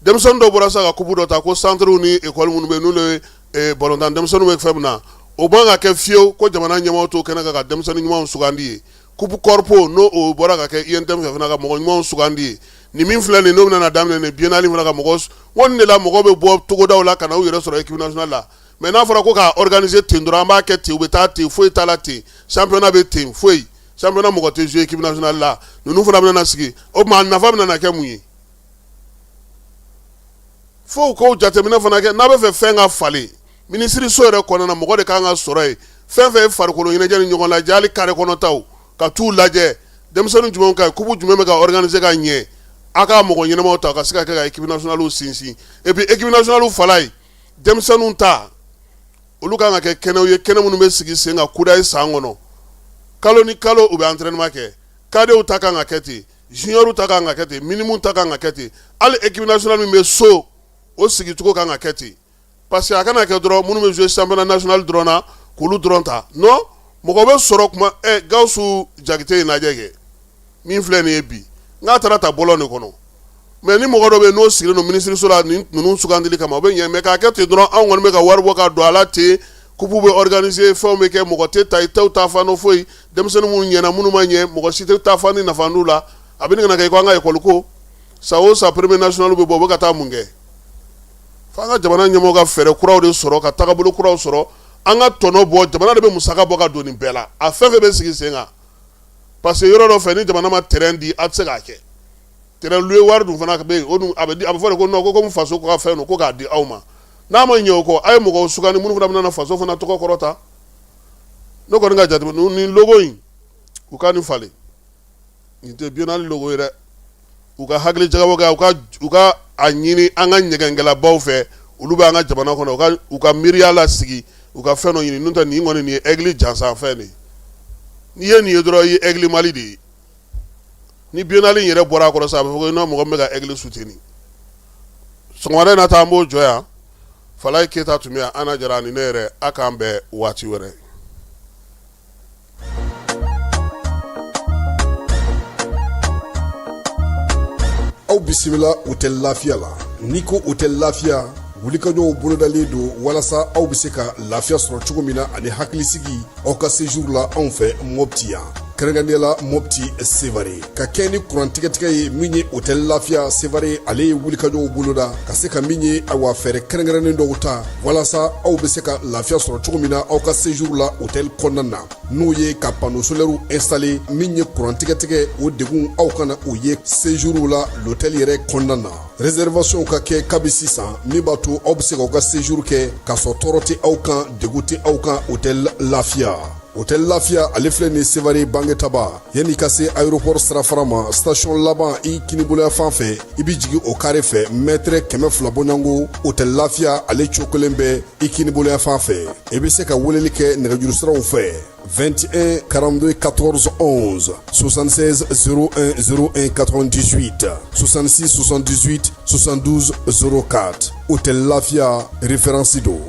denmisɛnnin dɔw bɔra sa ka coupe dɔ ta ko centrew ni école minnu bɛ yen n'olu ye ballontan denmisɛnninw bɛ fɛn min na o man ka kɛ fiyewu ko jamana ɲɛmaaw t'o kɛnɛ kan ka denmisɛnnin ɲumanw sugandi ye coupe Corpo n'o o bɔra ka kɛ INTM fɛ fana ka mɔgɔ ɲumanw sugandi ye nin min filɛ nin n'o bɛna daminɛ nin biennale fana ka mɔgɔ nin de la mɔgɔw bɛ bɔ togodaw la ka na u yɛrɛ sɔrɔ équipe nationale la mais n'a fɔra ko k'a organiser ten dɔrɔn an b'a kɛ ten u bɛ taa ten foyi t'a la ten championnat bɛ ten foyi championnat mɔgɔ tɛ jouer équipe nationale la ninnu fana bɛna sigi o tuma nafa bɛna kɛ mun ye fo k'o jateminɛ fana kɛ n'a bɛ fɛ fɛn ka falen minisiriso yɛrɛ kɔnɔna na mɔgɔ de kan ka sɔrɔ yen fɛn fɛn ye farikolo ɲɛnajɛ ni ɲɔgɔn lajɛ hali carré kɔnɔ taw ka t'u lajɛ denmisɛnnin jumɛn ka kubu jumɛn bɛ ka organiser ka ɲɛ a ka mɔgɔ ɲɛnamaw ta ka se ka kɛ ka équipe nationale sinsin et puis équipe nationale fala ye denmisɛnninw ta olu kan ka kɛ kɛnɛw ye kɛnɛ minnu bɛ sigi sen kan kudayi san kɔnɔ kalo ni kalo u bɛ entraînement kɛ kadew ta kan ka kɛ ten junior ta kan ka kɛ ten minimum ta kan ka kɛ ten hali équipe nationale min bɛ so o sigicogo kan ka kɛ ten parce que a kana kɛ dɔrɔn minnu bɛ jouer championnat national dɔrɔn na k'olu dɔrɔn ta non mɔgɔ bɛ sɔrɔ kuma Gawusu Jakite in lajɛ kɛ min filɛ nin ye bi n'a taara ta bɔlɔn de kɔnɔ mais ni mɔgɔ dɔ bɛ yen n'o sigilen don ministre la ninnu sugandili kama o bɛ ɲɛ mais k'a kɛ ten dɔrɔn anw kɔni bɛ ka wari bɔ ka don a la ten kupu bɛ organiser fɛnw bɛ kɛ mɔgɔ tɛ ta i tɛw ta fan dɔ foyi denmisɛnnin minnu ɲɛna minnu ma ɲɛ mɔgɔ si tɛ ta fan ni nafa n'u la a bɛ nin kana kɛ ko an ka école ko sa o sa premier national bɛ bɔ o bɛ ka taa mun kɛ fo an ka jamana ɲɛmɔgɔ ka fɛɛrɛ kuraw de sɔrɔ ka tagabolo kuraw sɔrɔ an ka tɔnɔ bɔ jamana de bɛ musaka bɔ ka don nin bɛɛ la a fɛn fɛn bɛ sigi sen kan parce que yɔrɔ dɔ fɛ ni jamana ma terrain di a tɛ se k'a kɛ terrain loué wari dun fana bɛ yen o dun a bɛ fɔ de ko non ko komi faso ka fɛn don ko k'a di aw ma n'a ma ɲɛ o kɔ a ye mɔgɔw sugandi minnu fana bɛ na faso fana tɔgɔ kɔrɔ ta ne kɔni ka jateminɛ nin logo in u ka nin falen nin tɛ biennale logo ye dɛ u ka hakili jagabɔ kɛ u ka a ɲini an ka ɲɛgɛnkɛlabaw fɛ olu bɛ an ka jamana kɔnɔ u ka miiriya lasigi u ka fɛn dɔ ɲini n'o tɛ nin kɔni nin ye aigle jansan fɛn de ye n'i ye nin ye dɔrɔn i ye aigle mali de ye ni biennale in yɛrɛ bɔra a kɔrɔ sa a bɛ fɔ ko n'a mɔgɔ min bɛ ka aigle soutenir sɔgɔmada in na ta an b'o jɔ yan Falaye Keyita tun bɛ yan Ana Jara ani ne yɛrɛ a k'an bɛn waati wɛrɛ. Aw bisimila hôtel Lafiya la n'i ko hôtel Lafiya wulikajɔw bolodalen don walasa aw bɛ se ka lafiya sɔrɔ cogo min na ani hakilisigi aw ka séjour la anw fɛ Mopti yan kɛrɛnkɛrɛnnenya la Mopti Sevare ka kɛ ni kurantigɛtigɛ ye min ye hôtel Lafiya Sevare ale ye wulikajɔw boloda ka se ka min ye awa fɛɛrɛ kɛrɛnkɛrɛnnen dɔw ta walasa aw bɛ se ka lafiya sɔrɔ cogo min na aw ka séjour la hôtel kɔnɔna na n'o ye ka panneau solaire installer min ye kurantigɛtigɛ o degun aw kana o ye séjour la l'hôtel yɛrɛ kɔnɔna na réservation ka kɛ kabi sisan min b'a to aw bɛ se k'aw ka séjour kɛ k'a sɔrɔ tɔɔrɔ tɛ aw kan degun tɛ aw kan hôtel Lafiya. Hôtel Lafiya ale filɛ nin Sevare Bangetaba yanni ka se aéroport sirafara ma station laban i kiniboloya fan fɛ i bɛ jigin o carré fɛ mètre 200 bɔɲango Hôtel Lafiya ale cokolen bɛ i kiniboloya fan fɛ i bɛ se ka weleli kɛ nɛgɛjuru siraw fɛ 21 42 14 11 76 01 01 98 66 78 72 04 Hôtel Lafiya référence do.